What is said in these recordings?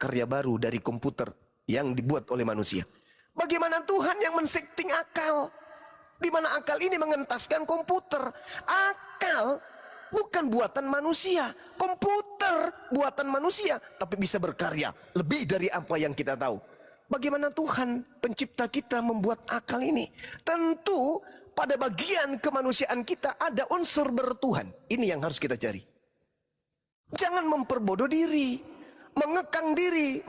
karya baru dari komputer yang dibuat oleh manusia. Bagaimana Tuhan yang men-setting akal? Di mana akal ini mengentaskan komputer. Akal bukan buatan manusia, komputer buatan manusia, tapi bisa berkarya lebih dari apa yang kita tahu. Bagaimana Tuhan pencipta kita membuat akal ini? Tentu pada bagian kemanusiaan kita ada unsur bertuhan. Ini yang harus kita cari. Jangan memperbodoh diri, mengekang diri,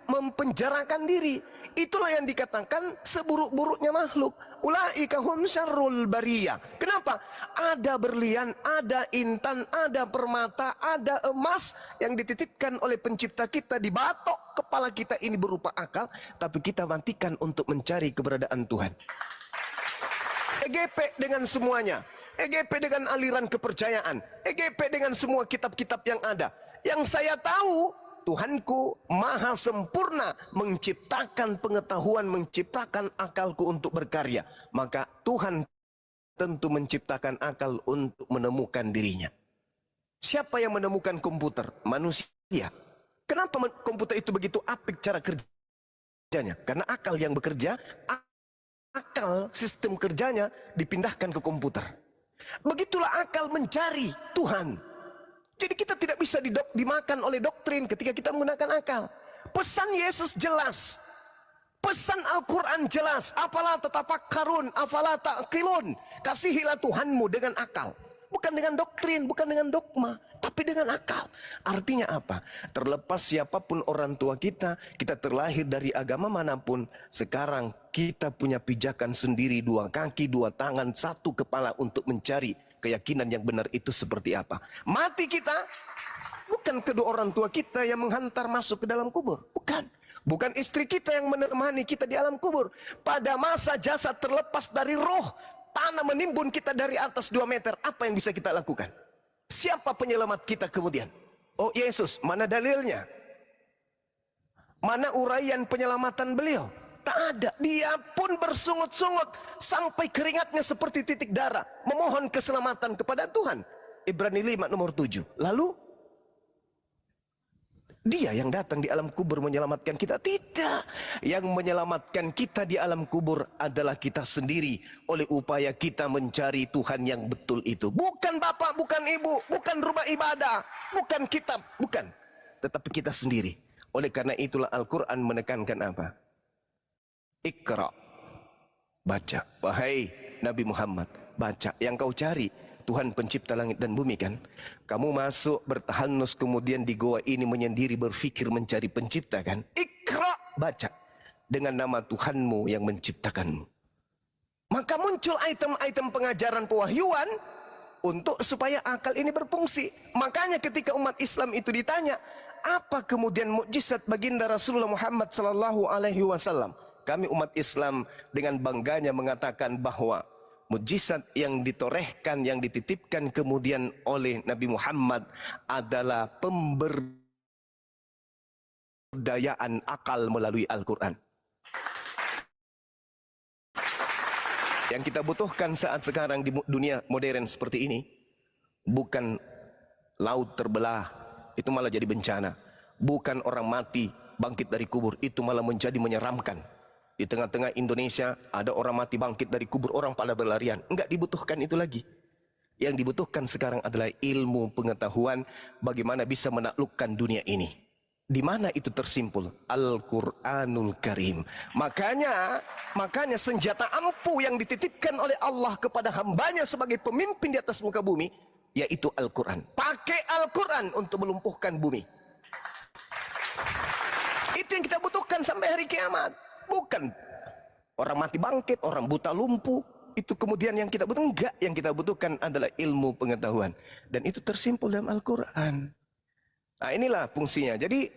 mempenjarakan diri. Itulah yang dikatakan seburuk-buruknya makhluk. Ulaika hum syarrul bariyah. Kenapa? Ada berlian, ada intan, ada permata, ada emas yang dititipkan oleh pencipta kita di batok kepala kita ini berupa akal, tapi kita matikan untuk mencari keberadaan Tuhan. EGP dengan semuanya, EGP dengan aliran kepercayaan, EGP dengan semua kitab-kitab yang ada. Yang saya tahu, Tuhanku maha sempurna menciptakan pengetahuan, menciptakan akalku untuk berkarya. Maka Tuhan tentu menciptakan akal untuk menemukan dirinya. Siapa yang menemukan komputer? Manusia. Kenapa komputer itu begitu apik cara kerjanya? Karena akal yang bekerja, akal sistem kerjanya dipindahkan ke komputer. Begitulah akal mencari Tuhan. Jadi kita tidak bisa dimakan oleh doktrin ketika kita menggunakan akal. Pesan Yesus jelas. Pesan Al-Quran jelas. Afala tatafakkarun, afala ta'qilun. Kasihilah Tuhanmu dengan akal. Bukan dengan doktrin, bukan dengan dogma, tapi dengan akal. Artinya apa? Terlepas siapapun orang tua kita, kita terlahir dari agama manapun, sekarang kita punya pijakan sendiri, dua kaki, dua tangan, satu kepala untuk mencari keyakinan yang benar itu seperti apa. Mati kita bukan kedua orang tua kita yang menghantar masuk ke dalam kubur. Bukan. Bukan istri kita yang menemani kita di alam kubur. Pada masa jasad terlepas dari roh, tanah menimbun kita dari atas 2 meter. Apa yang bisa kita lakukan? Siapa penyelamat kita kemudian? Oh Yesus, mana dalilnya? Mana uraian penyelamatan beliau? Tak ada. Dia pun bersungut-sungut sampai keringatnya seperti titik darah, memohon keselamatan kepada Tuhan. Ibrani 5 nomor 7. Lalu dia yang datang di alam kubur menyelamatkan kita? Tidak. Yang menyelamatkan kita di alam kubur adalah kita sendiri oleh upaya kita mencari Tuhan yang betul itu. Bukan bapak, bukan ibu, bukan rumah ibadah, bukan kitab, bukan. Tetapi kita sendiri. Oleh karena itulah Al-Quran menekankan apa? Iqra, baca. Wahai Nabi Muhammad, baca. Yang kau cari Tuhan pencipta langit dan bumi kan? Kamu masuk bertahanus kemudian di goa ini menyendiri berfikir mencari pencipta kan? Iqra, baca. Dengan nama Tuhanmu yang menciptakanmu. Maka muncul item-item pengajaran pewahyuan untuk supaya akal ini berfungsi. Makanya ketika umat Islam itu ditanya, apa kemudian mukjizat baginda Rasulullah Muhammad sallallahu alaihi wasallam? Kami umat Islam dengan bangganya mengatakan bahwa mukjizat yang ditorehkan, yang dititipkan kemudian oleh Nabi Muhammad adalah pemberdayaan akal melalui Al-Quran. Yang kita butuhkan saat sekarang di dunia modern seperti ini, bukan laut terbelah, itu malah jadi bencana. Bukan orang mati bangkit dari kubur, itu malah menjadi menyeramkan. Di tengah-tengah Indonesia ada orang mati bangkit dari kubur, orang pada berlarian. Enggak dibutuhkan itu lagi. Yang dibutuhkan sekarang adalah ilmu pengetahuan bagaimana bisa menaklukkan dunia ini. Di mana itu tersimpul? Al-Quranul Karim. Makanya senjata ampuh yang dititipkan oleh Allah kepada hambanya sebagai pemimpin di atas muka bumi, yaitu Al-Quran. Pakai Al-Quran untuk melumpuhkan bumi. Itu yang kita butuhkan sampai hari kiamat. Bukan orang mati bangkit, orang buta lumpuh. Itu kemudian yang kita butuhkan. Enggak, yang kita butuhkan adalah ilmu pengetahuan. Dan itu tersimpul dalam Al-Quran. Nah inilah fungsinya. Jadi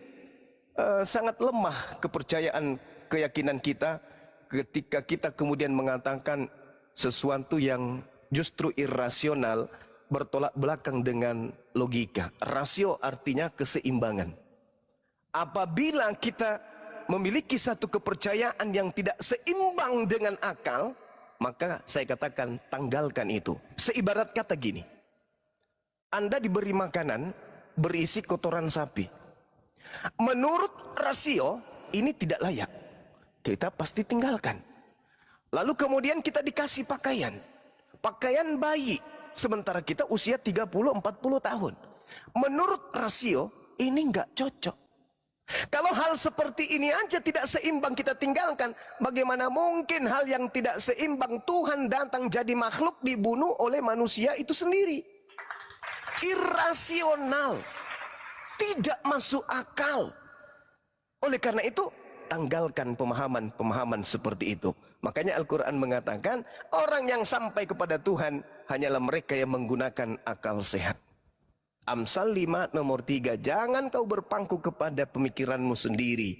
sangat lemah kepercayaan, keyakinan kita ketika kita kemudian mengatakan sesuatu yang justru irasional, bertolak belakang dengan logika. Rasio artinya keseimbangan. Apabila kita memiliki satu kepercayaan yang tidak seimbang dengan akal, maka saya katakan tanggalkan itu. Seibarat kata gini, Anda diberi makanan berisi kotoran sapi. Menurut rasio, ini tidak layak. Kita pasti tinggalkan. Lalu kemudian kita dikasih pakaian. Pakaian bayi. Sementara kita usia 30-40 tahun. Menurut rasio, ini nggak cocok. Kalau hal seperti ini aja tidak seimbang kita tinggalkan, bagaimana mungkin hal yang tidak seimbang Tuhan datang jadi makhluk dibunuh oleh manusia itu sendiri? Irasional, tidak masuk akal. Oleh karena itu, tanggalkan pemahaman-pemahaman seperti itu. Makanya Al-Quran mengatakan, orang yang sampai kepada Tuhan hanyalah mereka yang menggunakan akal sehat. Amsal 5 nomor 3, jangan kau berpangku kepada pemikiranmu sendiri,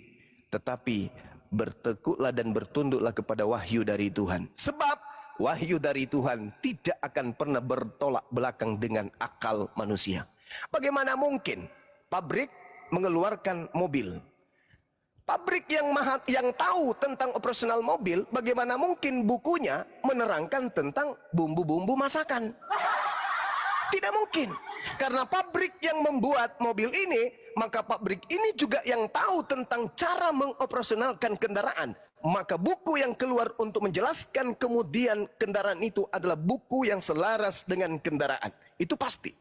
tetapi bertekuklah dan bertunduklah kepada wahyu dari Tuhan. Sebab wahyu dari Tuhan tidak akan pernah bertolak belakang dengan akal manusia. Bagaimana mungkin pabrik mengeluarkan mobil? Pabrik yang tahu tentang operasional mobil, bagaimana mungkin bukunya menerangkan tentang bumbu-bumbu masakan? Tidak mungkin. Karena pabrik yang membuat mobil ini, maka pabrik ini juga yang tahu tentang cara mengoperasionalkan kendaraan. Maka buku yang keluar untuk menjelaskan kemudian kendaraan itu adalah buku yang selaras dengan kendaraan. Itu pasti.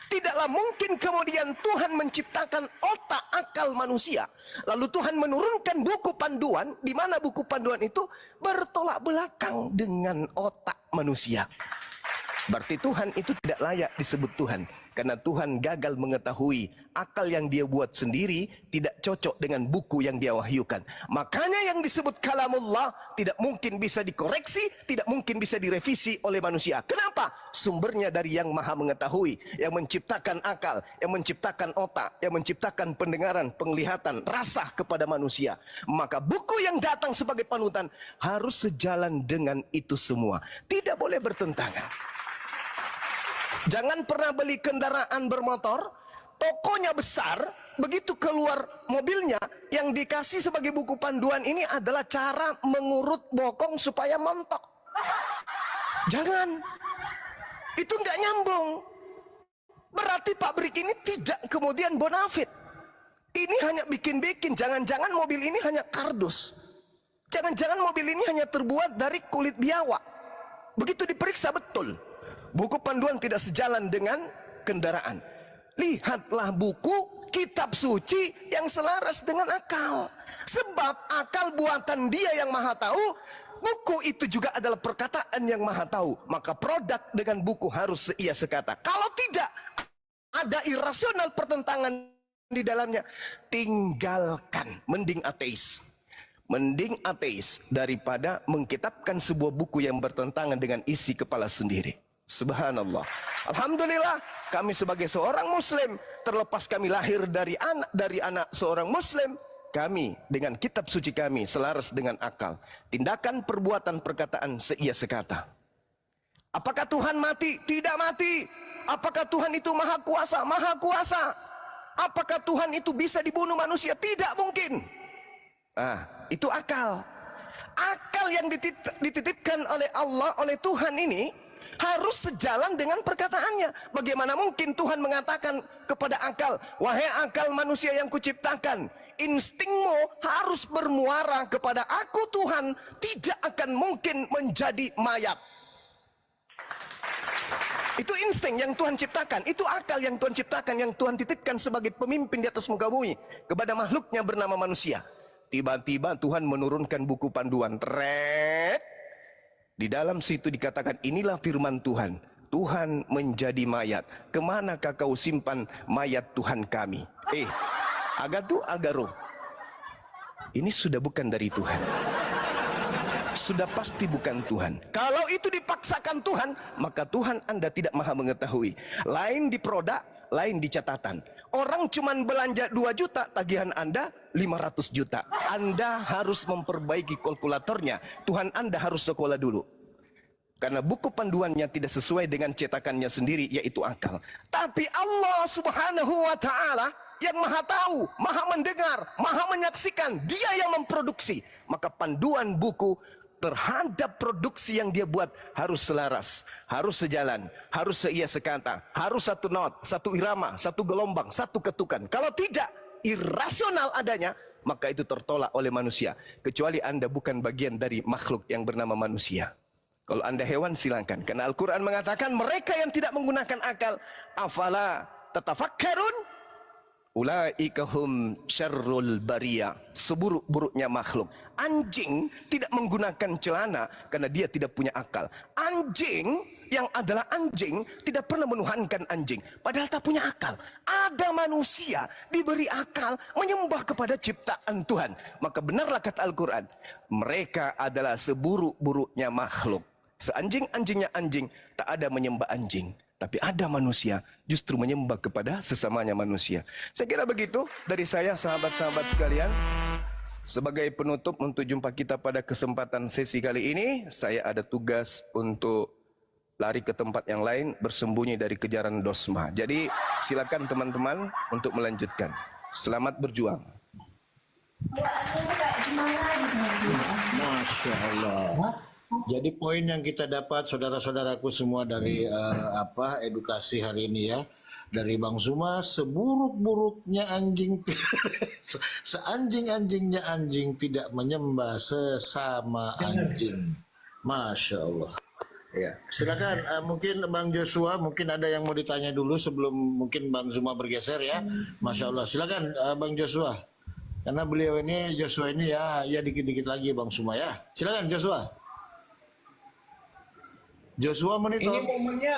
Tidaklah mungkin kemudian Tuhan menciptakan otak akal manusia, lalu Tuhan menurunkan buku panduan, di mana buku panduan itu bertolak belakang dengan otak manusia. Berarti Tuhan itu tidak layak disebut Tuhan, karena Tuhan gagal mengetahui akal yang dia buat sendiri tidak cocok dengan buku yang dia wahyukan. Makanya yang disebut kalamullah tidak mungkin bisa dikoreksi, tidak mungkin bisa direvisi oleh manusia. Kenapa? Sumbernya dari yang maha mengetahui, yang menciptakan akal, yang menciptakan otak, yang menciptakan pendengaran, penglihatan, rasa kepada manusia. Maka buku yang datang sebagai panutan harus sejalan dengan itu semua, tidak boleh bertentangan. Jangan pernah beli kendaraan bermotor, tokonya besar, begitu keluar mobilnya, yang dikasih sebagai buku panduan ini adalah cara mengurut bokong supaya montok. Jangan. Itu nggak nyambung. Berarti pabrik ini tidak kemudian bonafit. Ini hanya bikin-bikin. Jangan-jangan mobil ini hanya kardus. Jangan-jangan mobil ini hanya terbuat dari kulit biawak. Begitu diperiksa betul. Buku panduan tidak sejalan dengan kendaraan. Lihatlah buku kitab suci yang selaras dengan akal. Sebab akal buatan dia yang maha tahu, buku itu juga adalah perkataan yang maha tahu. Maka produk dengan buku harus seia sekata. Kalau tidak, ada irasional pertentangan di dalamnya, tinggalkan. Mending ateis. Mending ateis daripada mengkitabkan sebuah buku yang bertentangan dengan isi kepala sendiri. Subhanallah. Alhamdulillah, kami sebagai seorang muslim, terlepas kami lahir dari anak seorang muslim, kami dengan kitab suci kami selaras dengan akal. Tindakan, perbuatan, perkataan seia sekata. Apakah Tuhan mati? Tidak mati. Apakah Tuhan itu maha kuasa? Maha kuasa. Apakah Tuhan itu bisa dibunuh manusia? Tidak mungkin. Itu akal. Akal yang dititipkan oleh Allah, oleh Tuhan ini harus sejalan dengan perkataannya. Bagaimana mungkin Tuhan mengatakan kepada akal, wahai akal manusia yang kuciptakan, instingmu harus bermuara kepada aku Tuhan, tidak akan mungkin menjadi mayat. Itu insting yang Tuhan ciptakan, itu akal yang Tuhan ciptakan, yang Tuhan titipkan sebagai pemimpin di atas muka bumi kepada makhluknya bernama manusia. Tiba-tiba Tuhan menurunkan buku panduan. Di dalam situ dikatakan, inilah firman Tuhan. Tuhan menjadi mayat. Kemanakah kau simpan mayat Tuhan kami? Agatu agaroh. Ini sudah bukan dari Tuhan. Sudah pasti bukan Tuhan. Kalau itu dipaksakan Tuhan, maka Tuhan Anda tidak maha mengetahui. Lain di produk, lain di catatan. Orang cuman belanja 2 juta, tagihan Anda 500 juta. Anda harus memperbaiki kalkulatornya. Tuhan Anda harus sekolah dulu. Karena buku panduannya tidak sesuai dengan cetakannya sendiri, yaitu akal. Tapi Allah Subhanahu wa ta'ala yang maha tahu, maha mendengar, maha menyaksikan, dia yang memproduksi. Maka panduan buku terhadap produksi yang dia buat harus selaras, harus sejalan, harus seia sekata, harus satu not, satu irama, satu gelombang, satu ketukan. Kalau tidak, irasional adanya, maka itu tertolak oleh manusia. Kecuali Anda bukan bagian dari makhluk yang bernama manusia. Kalau Anda hewan silakan. Karena Al-Quran mengatakan mereka yang tidak menggunakan akal, afala tatafakkarun, ulaika hum syarrul bariyah, seburuk-buruknya makhluk. Anjing tidak menggunakan celana karena dia tidak punya akal. Anjing yang adalah anjing tidak pernah menuhankan anjing, padahal tak punya akal. Ada manusia diberi akal menyembah kepada ciptaan Tuhan. Maka benarlah kata Al-Quran, mereka adalah seburuk-buruknya makhluk. Seanjing-anjingnya anjing, tak ada menyembah anjing. Tapi ada manusia justru menyembah kepada sesamanya manusia. Saya kira begitu dari saya, sahabat-sahabat sekalian. Sebagai penutup untuk jumpa kita pada kesempatan sesi kali ini, saya ada tugas untuk lari ke tempat yang lain, bersembunyi dari kejaran dosma. Jadi silakan teman-teman untuk melanjutkan. Selamat berjuang. Masya Allah. Jadi poin yang kita dapat saudara-saudaraku semua dari edukasi hari ini ya, dari Bang Zuma, seburuk-buruknya anjing, seanjing-anjingnya anjing tidak menyembah sesama anjing. Masya Allah. Ya, silakan mungkin Bang Joshua, mungkin ada yang mau ditanya dulu sebelum mungkin Bang Zuma bergeser ya. Masya Allah. Silakan Bang Joshua. Karena beliau ini Joshua ini ya dikit-dikit lagi Bang Zuma ya. Silakan Joshua. Joshua monitor. Ini momennya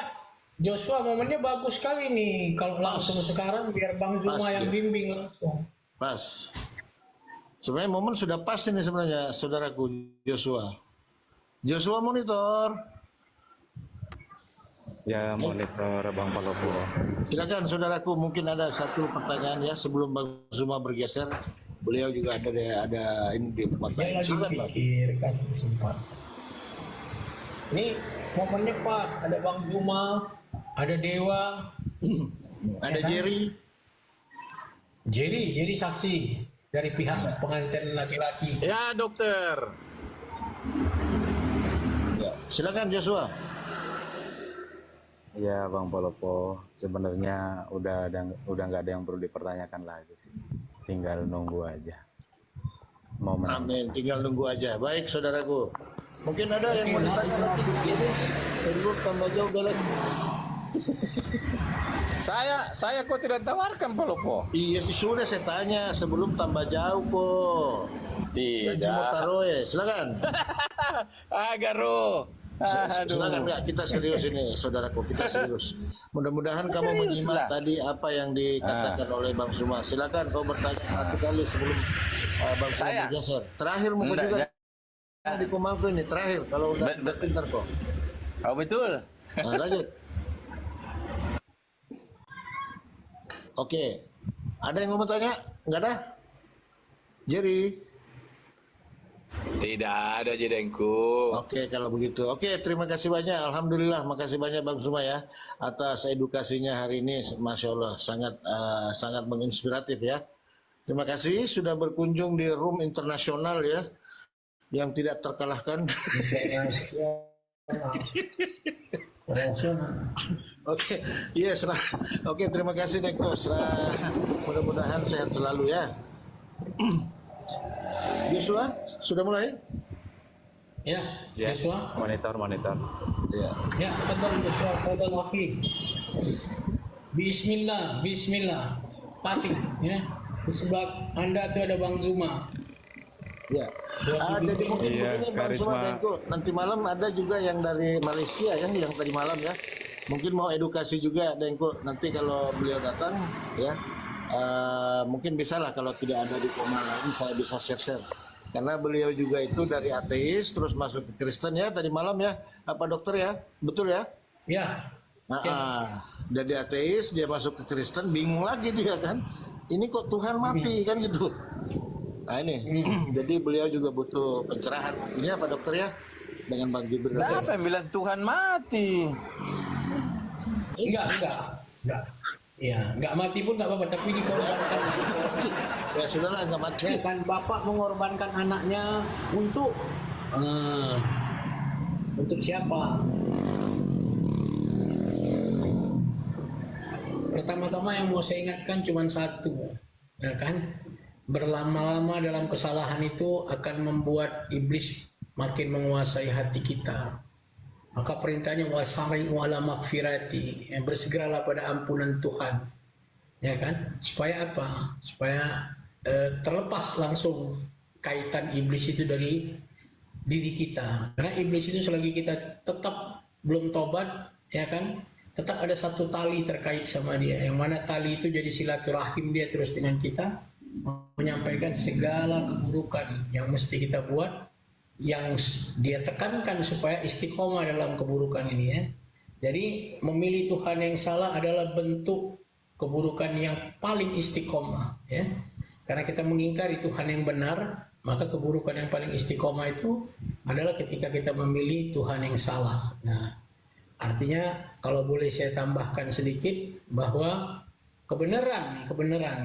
Joshua, momennya bagus sekali nih. Kalau langsung sekarang biar Bang Zuma yang bimbing langsung. Pas. Sebenarnya momen sudah pas ini sebenarnya saudaraku Joshua. Joshua monitor. Ya, monitor Bang Palopo. Silakan saudaraku, mungkin ada satu pertanyaan ya sebelum Bang Zuma bergeser. Beliau juga ada ini di tempat lain. Silakan Bang. Pikirkan sempat. Ini momennya pas, ada Bang Zuma, ada Dewa, ada Jerry. Jerry saksi dari pihak pengantin laki-laki. Ya, dokter. Ya, silakan Joshua. Ya, Bang Palopo, sebenarnya udah nggak ada yang perlu dipertanyakan lagi sih. Tinggal nunggu aja. Momen. Amin, tinggal nunggu aja. Baik saudaraku. Mungkin ada yang mau ditanya lagi. Facebook tambah jauh jalan. Saya kok tidak tawarkan Palopo. Iya sih sudah saya tanya sebelum tambah jauh kok. Tidak. Mau taruh ya, silakan. Agaro. Silakan enggak, kita serius ini saudaraku, kita serius. Mudah-mudahan kamu menyimak tadi apa yang dikatakan oleh Bang Zuma. Silakan kau bertanya satu kali sebelum Bang Zuma bergeser. Terakhir mungkin juga di Komalku ini terakhir kalau udah pintar kok. Oh betul. Nah, lanjut. Oke. Ada yang mau tanya? Enggak ada? Jerry. Tidak ada jedengku. Oke, kalau begitu. Oke, terima kasih banyak. Alhamdulillah, makasih banyak Bang Zuma ya atas edukasinya hari ini. Masya Allah, sangat menginspiratif ya. Terima kasih sudah berkunjung di room internasional ya, yang tidak terkalahkan. Oke, yes. Oke, terima kasih Neko. Mudah-mudahan sehat selalu ya. Joshua, sudah mulai? Ya, Joshua. Monitor. Ya. Ya, fadal Joshua, fadal wakil. Bismillah. Fatih, ya. Di sebelah Anda tuh ada Bang Zuma. Ya. Jadi mungkin ini Bang Zuma Neko. Nanti malam ada juga yang dari Malaysia ya, yang tadi malam ya. Mungkin mau edukasi juga Dengko. Nanti kalau beliau datang ya. Mungkin bisa lah kalau tidak ada di koma lagi saya bisa share karena beliau juga itu dari ateis terus masuk ke Kristen ya tadi malam ya apa dokter ya betul ya Ya. Jadi ateis dia masuk ke Kristen bingung lagi dia kan ini kok Tuhan mati kan gitu nah ini jadi beliau juga butuh pencerahan ini apa dokter ya dengan Bang Jibril Siapa yang bilang Tuhan mati? Enggak. Ya, nggak mati pun nggak apa-apa, tapi dikorbankan. ya sudahlah nggak mati Ya, kan bapak mengorbankan anaknya untuk siapa? Pertama-tama yang mau saya ingatkan cuma satu, ya kan? Berlama-lama dalam kesalahan itu akan membuat iblis makin menguasai hati kita. Maka perintahnya wasari'u ala magfirati, bersegeralah pada ampunan Tuhan. Ya kan? Supaya apa? Supaya terlepas langsung kaitan iblis itu dari diri kita. Karena iblis itu selagi kita tetap belum tobat, ya kan? Tetap ada satu tali terkait sama dia. Yang mana tali itu jadi silaturahim dia terus dengan kita, menyampaikan segala keburukan yang mesti kita buat, yang dia tekankan supaya istiqomah dalam keburukan ini ya. Jadi memilih Tuhan yang salah adalah bentuk keburukan yang paling istiqomah ya. Karena kita mengingkari Tuhan yang benar, maka keburukan yang paling istiqomah itu adalah ketika kita memilih Tuhan yang salah. Nah, artinya kalau boleh saya tambahkan sedikit bahwa kebenaran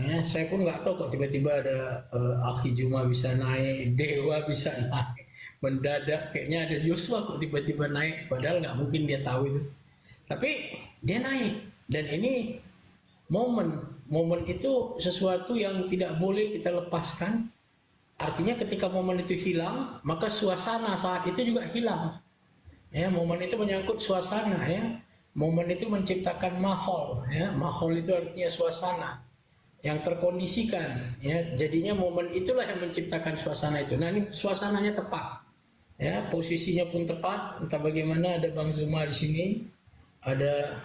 ya, saya pun nggak tahu kok tiba-tiba ada Akhi Juma bisa naik, Dewa bisa naik, mendadak kayaknya ada Joshua kok tiba-tiba naik, padahal nggak mungkin dia tahu itu. Tapi dia naik, dan ini momen itu sesuatu yang tidak boleh kita lepaskan. Artinya ketika momen itu hilang, maka suasana saat itu juga hilang. Ya, momen itu menyangkut suasana ya. Momen itu menciptakan mahol ya. Mahol itu artinya suasana yang terkondisikan ya. Jadinya momen itulah yang menciptakan suasana itu. Nah, ini suasananya tepat. Ya, posisinya pun tepat. Entah bagaimana, ada Bang Zuma di sini, ada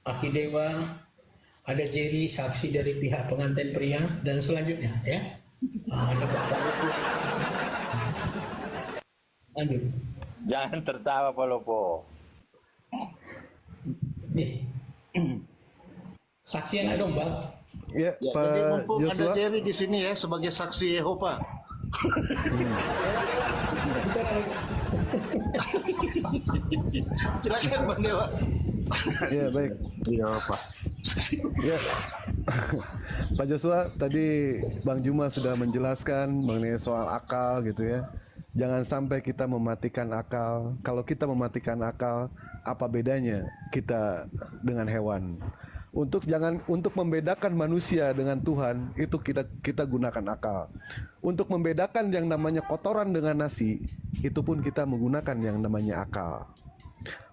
Akhi Dewa, ada Jerry saksi dari pihak pengantin pria, dan selanjutnya ya ada Bapak Lupu. Lanjut. Jangan tertawa Pak Lopo. Nih saksi anak domba. Ya, Ya, Pak jadi mumpung ada Joshua. Jerry di sini ya sebagai saksi Yehova. Silakan Bang Dewa. Ya, baik. Iya Pak. Ya. Pak Joshua, tadi Bang Juma sudah menjelaskan mengenai soal akal gitu ya. Jangan sampai kita mematikan akal. Kalau kita mematikan akal, apa bedanya kita dengan hewan? Untuk membedakan manusia dengan Tuhan, itu kita gunakan akal. Untuk membedakan yang namanya kotoran dengan nasi, itu pun kita menggunakan yang namanya akal.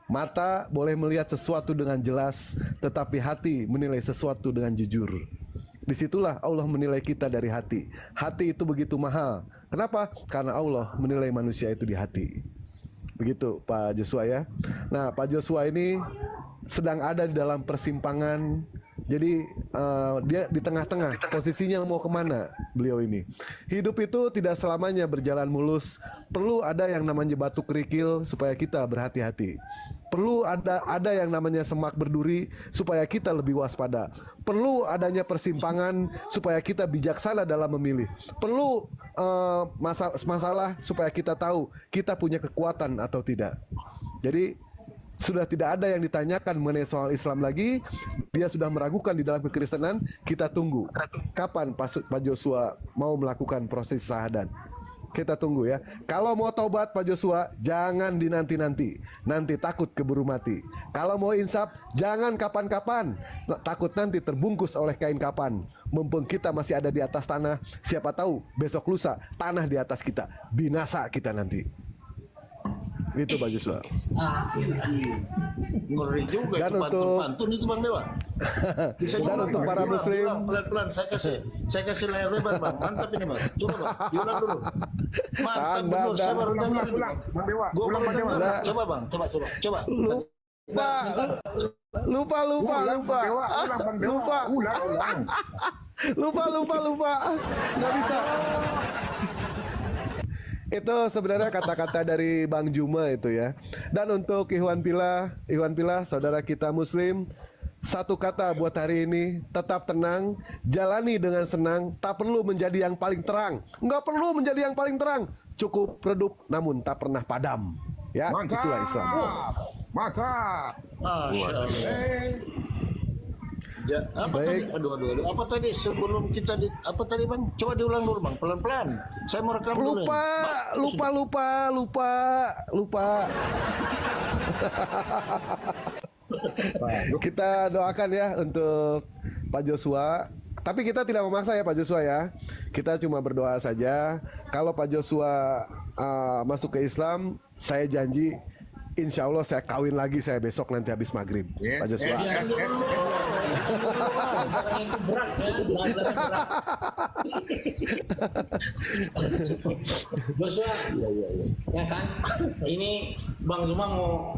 Mata boleh melihat sesuatu dengan jelas, tetapi hati menilai sesuatu dengan jujur. Disitulah Allah menilai kita dari hati. Hati itu begitu mahal. Kenapa? Karena Allah menilai manusia itu di hati. Begitu Pak Joshua ya. Nah, Pak Joshua ini sedang ada di dalam persimpangan. Jadi dia di tengah-tengah, posisinya mau kemana beliau ini. Hidup itu tidak selamanya berjalan mulus. Perlu ada yang namanya batu kerikil supaya kita berhati-hati. Perlu ada yang namanya semak berduri supaya kita lebih waspada. Perlu adanya persimpangan supaya kita bijaksana dalam memilih. Perlu masalah supaya kita tahu kita punya kekuatan atau tidak. Jadi sudah tidak ada yang ditanyakan mengenai soal Islam lagi. Dia sudah meragukan di dalam kekristenan. Kita tunggu kapan Pak Joshua mau melakukan proses syahadat. Kita tunggu ya. Kalau mau taubat Pak Joshua, jangan dinanti-nanti. Nanti takut keburu mati. Kalau mau insaf, jangan kapan-kapan. Takut nanti terbungkus oleh kain kapan. Mumpung kita masih ada di atas tanah, siapa tahu besok lusa tanah di atas kita. Binasa kita nanti. Itu Pak Joshua. Ngeri juga Dan itu untuk- pantun itu Bang Dewa. Bisa Dan diulang, untuk Bang. para Diulang, muslim. diulang, pelan-pelan saya kasih layar lebar Bang. Mantap ini Bang. Coba Bang, diulang dulu. Mantap Anda- betul, saya baru dengar ini ulang, Bang. Bang Dewa, Gua ulang, baru Bang Dewa. dengar. Coba Bang, coba. Lupa. Ulang, Bang Dewa, ulang, Bang Dewa. Lupa. Nggak bisa. Itu sebenarnya kata-kata dari Bang Juma itu ya. Dan untuk Ikhwan Pillah, saudara kita Muslim, satu kata buat hari ini, tetap tenang, jalani dengan senang, tak perlu menjadi yang paling terang. Nggak perlu menjadi yang paling terang, cukup redup namun tak pernah padam. Ya, Mantap. itulah Islam. Mantap. Masya Allah. Apa Baik. tadi? Aduh. Apa tadi sebelum kita apa tadi Bang? Coba diulang dulu Bang, pelan-pelan. Saya mau rekam dulu. Lupa. Kita doakan ya untuk Pak Joshua Tapi kita tidak memaksa ya Pak Joshua ya. Kita cuma berdoa saja. Kalau Pak Joshua masuk ke Islam, saya janji insya Allah saya kawin lagi saya besok nanti habis maghrib. Pak Joshua. Itu berat ya, belajar berat. Joshua, ya kan? Ini Bang Zuma mau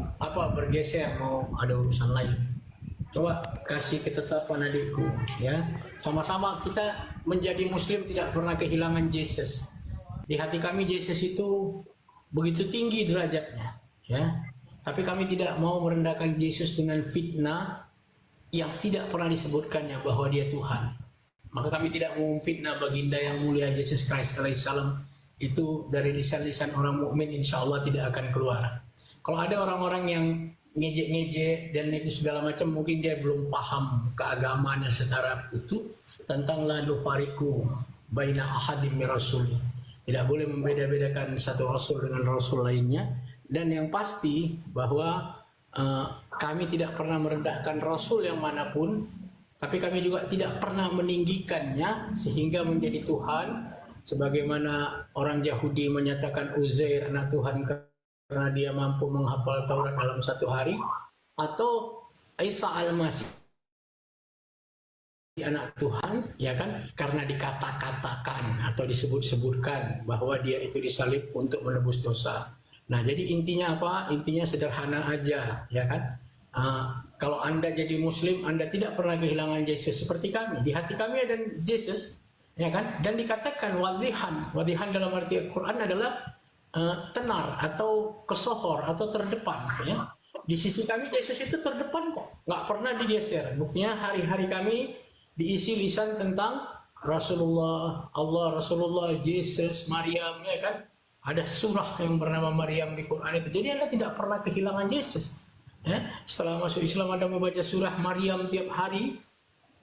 bergeser, mau ada urusan lain. Coba kasih ketetapan adikku, ya. Sama-sama kita menjadi Muslim tidak pernah kehilangan Yesus. Di hati kami Yesus itu begitu tinggi derajatnya, ya. Tapi kami tidak mau merendahkan Yesus dengan fitnah yang tidak pernah disebutkannya bahwa dia Tuhan. Maka kami tidak mau fitnah baginda yang mulia Yesus Kristus alaihissalam. Itu dari lisan-lisan orang mukmin insya Allah tidak akan keluar. Kalau ada orang-orang yang ngejek-ngejek dan itu segala macam, mungkin dia belum paham keagamaannya secara utuh tentang la nufariqu baina ahadin min rasuli. Tidak boleh membeda-bedakan satu rasul dengan rasul lainnya, dan yang pasti bahwa kami tidak pernah merendahkan rasul yang manapun, tapi kami juga tidak pernah meninggikannya sehingga menjadi Tuhan, sebagaimana orang Yahudi menyatakan Uzair anak Tuhan karena dia mampu menghafal Taurat dalam satu hari, atau Isa al-Masih anak Tuhan, ya kan, karena dikata-katakan atau disebut-sebutkan bahwa dia itu disalib untuk menebus dosa. Nah, jadi intinya apa? Intinya sederhana aja, ya kan? Kalau Anda jadi Muslim, Anda tidak pernah kehilangan Yesus seperti kami. Di hati kami ada Yesus, ya kan? Dan dikatakan wadihan. Wadihan dalam arti Al-Quran adalah tenar atau kesohor atau terdepan, ya. Di sisi kami Yesus itu terdepan kok, nggak pernah digeser. Buktinya hari-hari kami diisi lisan tentang Rasulullah, Allah, Rasulullah, Yesus, Maryam, ya kan? Ada surah yang bernama Maryam di Quran itu. Jadi Anda tidak pernah kehilangan Yesus. Ya? Setelah masuk Islam Anda membaca surah Maryam tiap hari,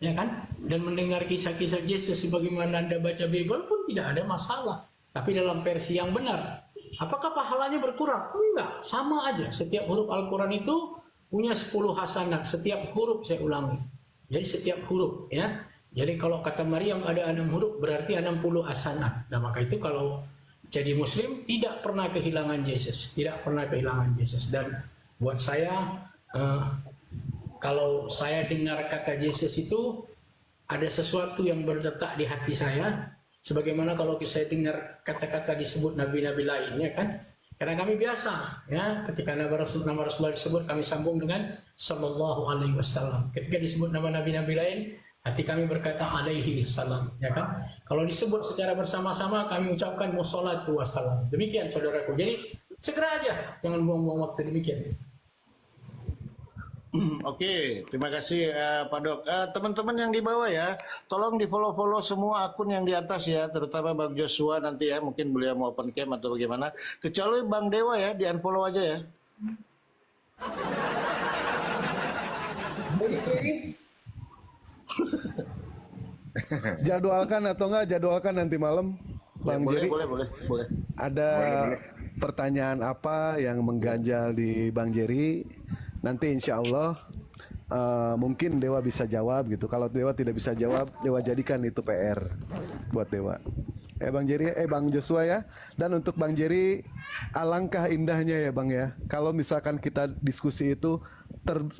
ya kan? Dan mendengar kisah-kisah Yesus sebagaimana Anda baca Bible pun tidak ada masalah. Tapi dalam versi yang benar. Apakah pahalanya berkurang? Enggak, sama aja. Setiap huruf Al-Quran itu punya 10 hasanat. Setiap huruf, saya ulangi. Jadi setiap huruf, ya. Jadi kalau kata Maryam ada 6 huruf, berarti 60 hasanat. Nah, maka itu kalau jadi Muslim tidak pernah kehilangan Yesus, tidak pernah kehilangan Yesus. Dan buat saya, kalau saya dengar kata Yesus itu ada sesuatu yang berdetak di hati saya. Sebagaimana kalau saya dengar kata-kata disebut nabi-nabi lainnya, kan? Karena kami biasa, ya, ketika nama Rasulullah disebut kami sambung dengan Sallallahu Alaihi Wasallam. Ketika disebut nama nabi-nabi lain, hati kami berkata alaihi salam, ya kan? Kalau disebut secara bersama-sama kami ucapkan musholatu wassalam. Demikian saudaraku. Jadi segera aja, jangan buang-buang waktu. Demikian. Oke, terima kasih Pak Dok. Teman-teman yang di bawah ya, tolong di follow semua akun yang di atas ya, terutama Bang Joshua nanti ya, mungkin beliau mau open cam atau bagaimana. Kecuali Bang Dewa ya, di unfollow aja ya. Jadwalkan atau enggak jadwalkan nanti malam, Bang boleh, Jerry. boleh. Ada pertanyaan apa yang mengganjal di Bang Jerry? Nanti insya Allah mungkin Dewa bisa jawab gitu. Kalau Dewa tidak bisa jawab, Dewa jadikan itu PR buat Dewa. Bang Jerry, Bang Joshua ya. Dan untuk Bang Jerry, alangkah indahnya ya Bang ya. Kalau misalkan kita diskusi itu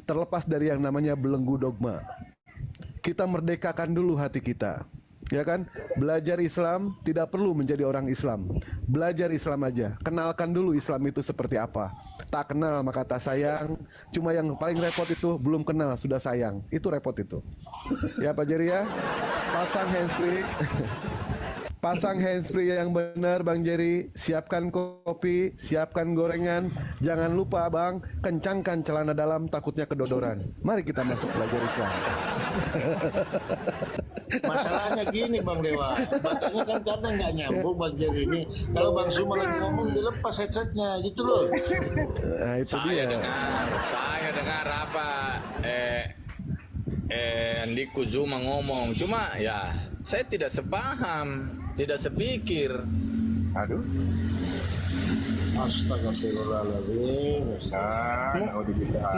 terlepas dari yang namanya belenggu dogma. Kita merdekakan dulu hati kita. Ya kan? Belajar Islam tidak perlu menjadi orang Islam. Belajar Islam aja. Kenalkan dulu Islam itu seperti apa. Tak kenal maka tak sayang. Cuma yang paling repot itu belum kenal sudah sayang. Itu repot itu. Ya Pak Jerry ya. Pasang handsfree. Pasang handsfree yang benar Bang Jerry. Siapkan kopi, siapkan gorengan. Jangan lupa Bang, kencangkan celana dalam takutnya kedodoran. Mari kita masuk belajar Islam. Masalahnya gini Bang Dewa, bacanya kan kadang nggak nyambung Bang Jerry ini. Kalau Bang Zuma lagi ngomong dilepas headsetnya gitu loh. Nah, itu dia. Saya dengar apa Andikku Zuma ngomong, cuma ya saya tidak sepaham, tidak sepikir. Aduh. Astagfirullahaladzim.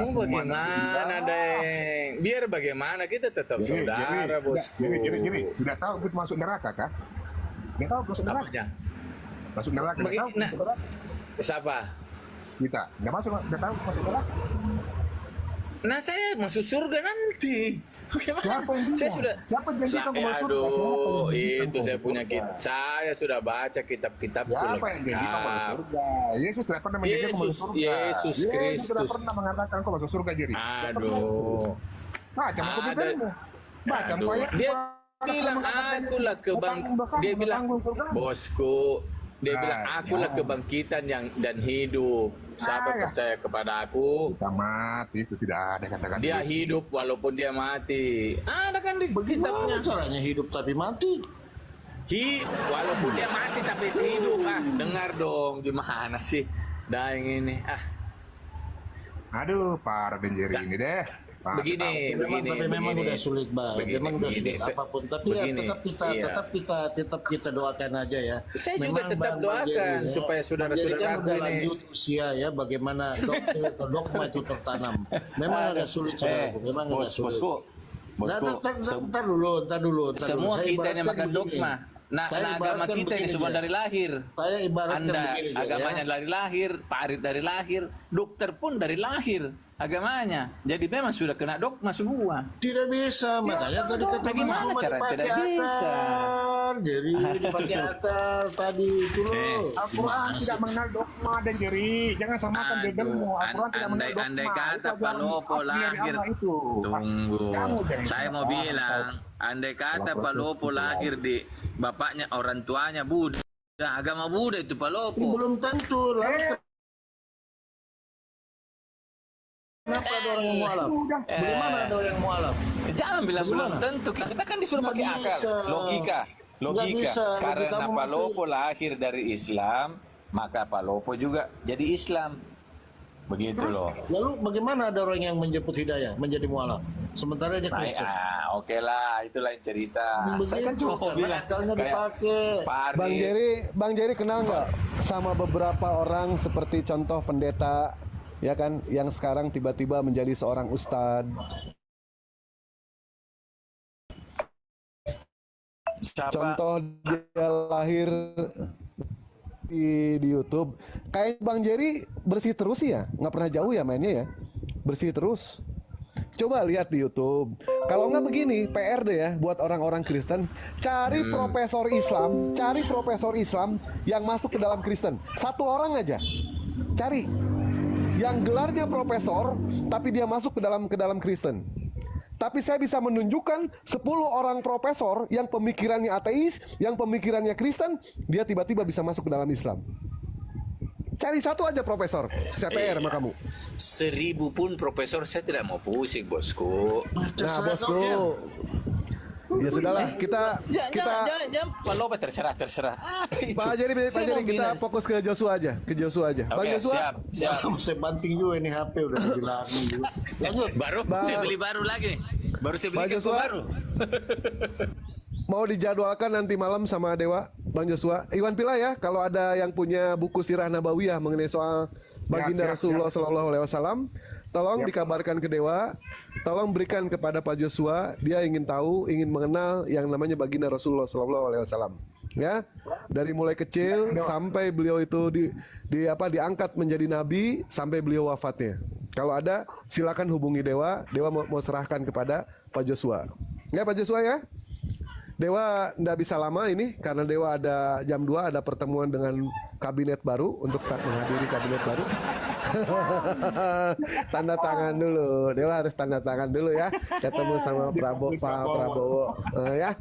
Mau bagaimana, Deng? Biar bagaimana, kita tetap saudara, bosku. Jadi, udah tahu kita masuk neraka kah? Udah tahu masuk neraka? Apanya? Masuk neraka, udah tahu masuk neraka? Siapa? Kita, udah tahu masuk neraka? Nah, saya masuk surga nanti. Bagaimana? Siapa janji kamu masuk surga? Aduh, itu saya punya saya sudah baca kitab-kitab. Siapa yang janji kamu masuk surga? Yesus tidak pernah menjanji kamu masuk surga. Yesus Kristus tidak pernah mengatakan kau masuk surga, jadi. Aduh. Baca buku Bibelmu. Baca Aduh. Dia bilang akulah dia bilang bosku, dia bilang akulah kebangkitan dan hidup. Siapa percaya kepada aku, kita mati, itu tidak ada kata-kata dia Yesus. hidup walaupun dia mati. Ada kan di kitabnya. Bagaimana caranya hidup tapi mati? Walaupun dia mati tapi hidup. Dengar dong, gimana sih Daeng ini? Aduh, parah dan Jerry ini deh. Begini. Tapi memang udah sulit banget. Memang udah sulit apapun. Tapi ya tetap kita doakan aja ya. Saya juga tetap Bang doakan Jerry, supaya Bang saudara-saudara Jerry kan aku udah ini. lanjut usia ya. Bagaimana doktrin atau dogma itu tertanam. Memang agak sulit saudaraku. Memang agak sulit. Nah, ntar dulu. Semua Saya kita ini ibaratkan makan begini. dogma. Nah, Saya agama ibaratkan kita ini begini, semua Jer. dari lahir. Saya ibaratkan Anda begini, Jer, agamanya ya. dari lahir, Pak Arit dari lahir, dokter pun dari lahir agamanya. Jadi memang sudah kena dogma semua. Tidak bisa, makanya tadi kata bagaimana Mas Umar cara dipakai tidak bisa? akar. Jadi dipakai akar tadi itu loh. Al-Quran tidak mengenal dogma dan Jerry. Jangan samakan Bibelmu. Al-Quran tidak mengenal dogma. Andai kata Itu ajaran Palopo asli dari lahir. Allah itu. Tunggu. Kamu jangan Saya mau salah. bilang, andai kata Palopo lahir di bapaknya orang tuanya Buddha, agama Buddha itu Palopo. Belum tentu. Lalu kenapa ada orang yang mualaf? Bagaimana ada orang yang mualaf? Jangan bilang belum Bagaimana? tentu. Kita kan disuruh Nggak pakai akal. bisa. Logika. Nggak bisa. Karena Logikamu Palopo lahir dari Islam, maka Palopo juga jadi Islam. Begitu loh. Lalu bagaimana ada orang yang menjemput hidayah menjadi mualaf? Sementara dia Kristen. Oke lah, itu lain cerita. Saya kan cuma mau karena bilang akalnya kayak dipakai. Pak Bang Jerry kenal nggak sama beberapa orang seperti contoh pendeta ya kan yang sekarang tiba-tiba menjadi seorang ustadz. Siapa? Contoh dia lahir di YouTube. Kayak Bang Jerry bersih terus ya, nggak pernah jauh ya mainnya ya, bersih terus. Coba lihat di YouTube. Kalau nggak begini, PR deh ya buat orang-orang Kristen, cari profesor Islam yang masuk ke dalam Kristen. Satu orang aja, cari yang gelarnya profesor, tapi dia masuk ke dalam Kristen. Tapi saya bisa menunjukkan 10 orang profesor yang pemikirannya ateis, yang pemikirannya Kristen, dia tiba-tiba bisa masuk ke dalam Islam. Cari satu aja profesor, saya PR sama kamu. 1000 pun profesor saya tidak mau pusing, bosku. Nah, bosku, ya sudahlah, kita Jangan Palopo terserah. Apa itu? Pak Jerry, kita fokus ke Joshua aja, Bang Oke, Joshua. siap. Saya banting juga ini HP udah bilang. Lanjut. Saya beli baru lagi. Baru saya beli Pak ke Joshua. baru. Mau dijadwalkan nanti malam sama Dewa, Bang Joshua. Iwan Pila ya, kalau ada yang punya buku Sirah Nabawiyah mengenai soal baginda Siap. Rasulullah Shallallahu Alaihi Wasallam, tolong dikabarkan ke Dewa, tolong berikan kepada Pak Joshua. Dia ingin tahu, ingin mengenal yang namanya baginda Rasulullah Shallallahu Alaihi Wasallam. Ya, dari mulai kecil sampai beliau itu diangkat menjadi nabi sampai beliau wafatnya. Kalau ada, silakan hubungi Dewa. Dewa mau serahkan kepada Pak Joshua. Ya Pak Joshua ya. Dewa nggak bisa lama ini karena Dewa ada jam 2 ada pertemuan dengan kabinet baru untuk menghadiri kabinet baru. Tanda tangan dulu. Dewa harus tanda tangan dulu ya. Ketemu sama Pak Prabowo ya.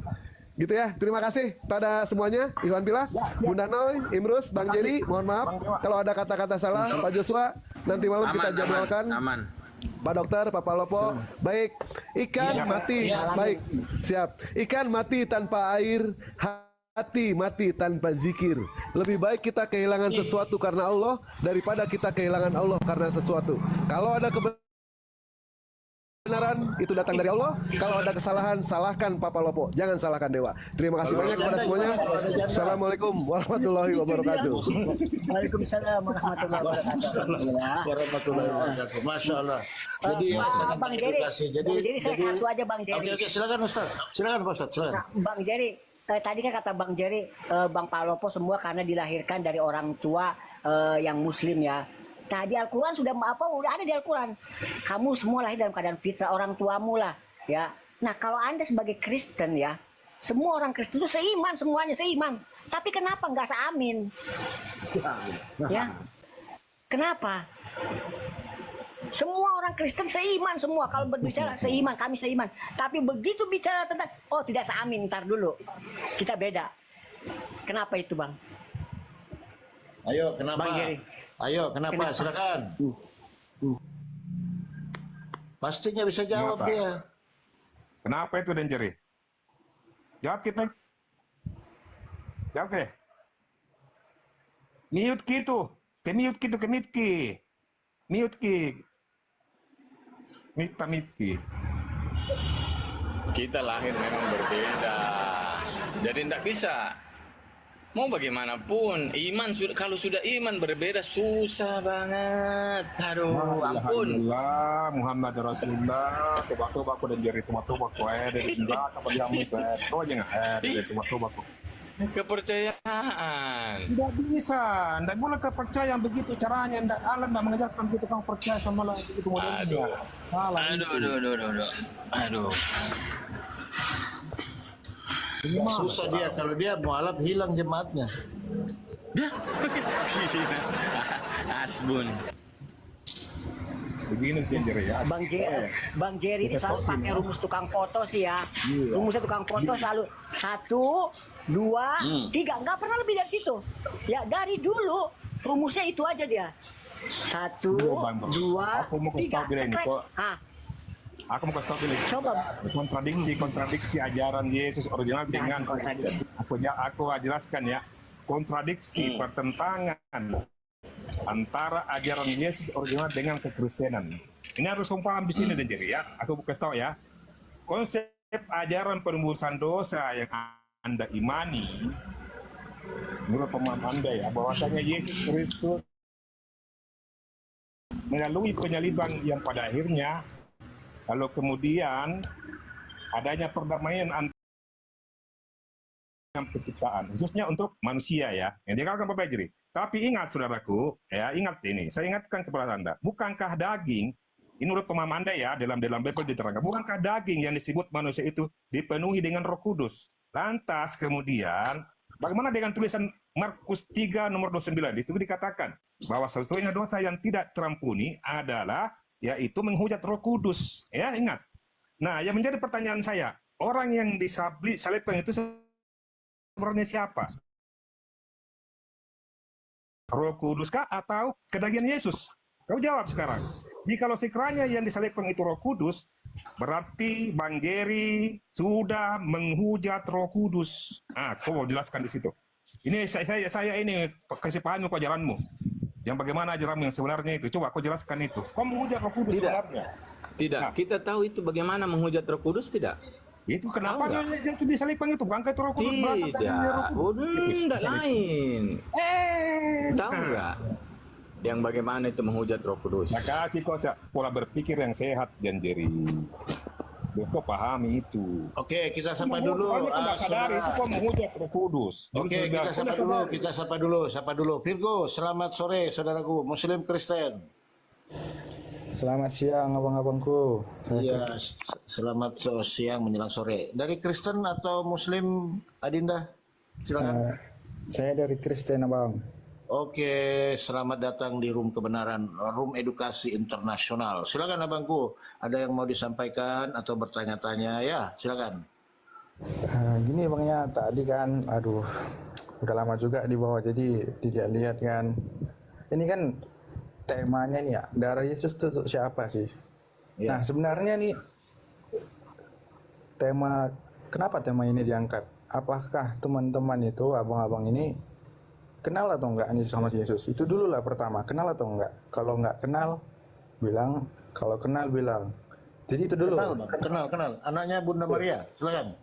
Gitu ya. Terima kasih pada semuanya. Iwan Pila, Bunda Noy, Imrus, Bang Jerry, mohon maaf kalau ada kata-kata salah. Pak Joshua, nanti malam kita jadwalkan. Aman. Pak Dokter, Pak Palopo, baik. Ikan mati, baik, siap. Ikan mati tanpa air, hati mati tanpa zikir. Lebih baik kita kehilangan sesuatu karena Allah daripada kita kehilangan Allah karena sesuatu. Kalau ada kebenaran kebenaran itu datang dari Allah. Kalau ada kesalahan, salahkan Papa Lopo, jangan salahkan dewa. Terima kasih banyak kepada semuanya. Assalamualaikum warahmatullahi wabarakatuh. Waalaikumsalam warahmatullahi wabarakatuh. Warahmatullahi wabarakatuh. Masya Allah. Jadi ya sangat Bang Jerry, edukasi. Jadi saya satu aja Bang Jerry. Oke, silakan Ustaz. Silakan Pak Ustaz, silakan. Nah, Bang Jerry, tadi kan kata Bang Jerry, Bang Palopo semua karena dilahirkan dari orang tua yang Muslim ya. Nah di Al-Quran sudah udah ada di Al-Quran. Kamu semua lahir dalam keadaan fitrah orang tuamu lah ya. Nah kalau Anda sebagai Kristen ya, semua orang Kristen itu seiman, semuanya seiman. Tapi kenapa nggak seamin? Ya, kenapa? Semua orang Kristen seiman semua. Kalau berbicara seiman, kami seiman. Tapi begitu bicara tentang, oh tidak seamin, ntar dulu. Kita beda. Kenapa itu Bang? Ayo, kenapa? Bang Jerry. Ayo, kenapa? Silakan. Pasti nggak bisa jawab Kenapa? dia. Kenapa itu Dan Jerry? Jawab kita. Jawab deh. Mute gitu. Mute gitu, mute ki. Mute ki. Mute. Kita lahir memang berbeda. Jadi tidak bisa. Mau bagaimanapun, iman kalau sudah iman berbeda susah banget. Aduh, ampun. Alhamdulillah, Muhammad Rasulullah. Toba-toba aku Dan Jerry, toba-toba aku dari enggak apa dia aja nggak dari toba-toba aku. Kepercayaan. Tidak bisa, tidak boleh kepercayaan begitu caranya. Allah tidak mengajarkan kita kamu percaya sama Allah begitu modelnya. Aduh. Salah itu. Aduh. Susah dia kalau dia mualaf hilang jemaatnya. Asbun. Begini Dan Jerry ya. Bang Jerry ini selalu pakai rumus tukang foto sih ya. Rumusnya tukang foto selalu 1, 2, 3. Nggak pernah lebih dari situ. Ya dari dulu rumusnya itu aja dia. 1, 2, Aku mau kasih tahu dia ini kok. Aku mau kasih tahu dulu. Coba. Kontradiksi ajaran Yesus original dengan aku jelaskan ya. Kontradiksi pertentangan antara ajaran Yesus original dengan kekristenan. Ini harus kamu paham di sini Dan Jerry ya. Aku mau kasih tahu ya. Konsep ajaran penembusan dosa yang Anda imani menurut pemahaman Anda ya, bahwasanya Yesus Kristus melalui penyaliban yang pada akhirnya lalu kemudian adanya perdamaian antara penciptaan, khususnya untuk manusia ya, yang dikatakan Bapak Jerry. Tapi ingat saudaraku, ya ingat ini, saya ingatkan kepada Anda, bukankah daging, ini menurut pemahaman Anda ya, dalam Bible diterangkan, bukankah daging yang disebut manusia itu dipenuhi dengan Roh Kudus? Lantas kemudian, bagaimana dengan tulisan Markus 3 nomor 29, di situ dikatakan bahwa satu-satunya dosa yang tidak terampuni adalah yaitu menghujat Roh Kudus. Ya, ingat. Nah, yang menjadi pertanyaan saya, orang yang disalibkan itu sebenarnya siapa? Roh Kudus kah atau kedagian Yesus? Kau jawab sekarang. Jikalau sekiranya yang disalibkan itu Roh Kudus, berarti Bang Jerry sudah menghujat Roh Kudus. Kau mau jelaskan di situ. Ini saya ini kasih paham kau ajaranmu. Yang bagaimana ajaran yang sebenarnya itu? Coba aku jelaskan itu. Kau menghujat Roh Kudus sebenarnya? Tidak. Nah. Kita tahu itu bagaimana menghujat Roh Kudus tidak? Itu kenapa yang disalibkan itu? Bukankah itu Roh Kudus? Tidak. Tidak lain. Tahu nggak? Yang bagaimana itu menghujat Roh Kudus? Nah, kasih kau pola berpikir yang sehat dan Jerry. Kau pahami itu. Oke, kita sapa dulu. Sadari itu kau menghujat Roh Kudus. Oke, kita sapa dulu. Virgo, selamat sore saudaraku, Muslim Kristen. Selamat siang abang-abangku. Iya, selamat siang menjelang sore. Dari Kristen atau Muslim, Adinda? Silakan. Saya dari Kristen abang. Oke, selamat datang di Room Kebenaran, Room Edukasi Internasional. Silakan abangku, ada yang mau disampaikan atau bertanya-tanya ya, silakan. Gini bangnya, tadi kan, aduh, udah lama juga di bawah, jadi dilihat-lihat kan. Ini kan temanya nih ya, darah Yesus itu untuk siapa sih? Ya. Nah sebenarnya nih, kenapa tema ini diangkat? Apakah teman-teman itu, abang-abang ini, kenal atau enggak nih sama Yesus? Itu dulu lah pertama, kenal atau enggak? Kalau enggak kenal, bilang. Kalau kenal, bilang. Jadi itu dulu. Kenal, Bang. Kenal. Anaknya Bunda Maria, silakan.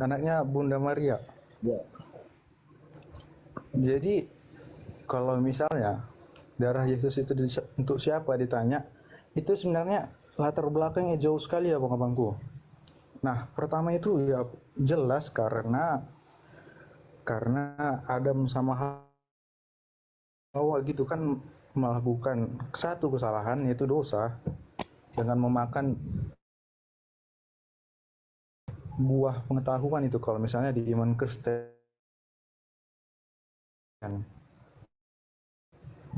Anaknya Bunda Maria. Ya. Jadi kalau misalnya darah Yesus itu untuk siapa ditanya, itu sebenarnya latar belakangnya jauh sekali ya abang-abangku. Nah, pertama itu ya jelas karena Adam sama Hawa gitu kan melakukan satu kesalahan, yaitu dosa, dengan memakan buah pengetahuan itu kalau misalnya di iman Kristen.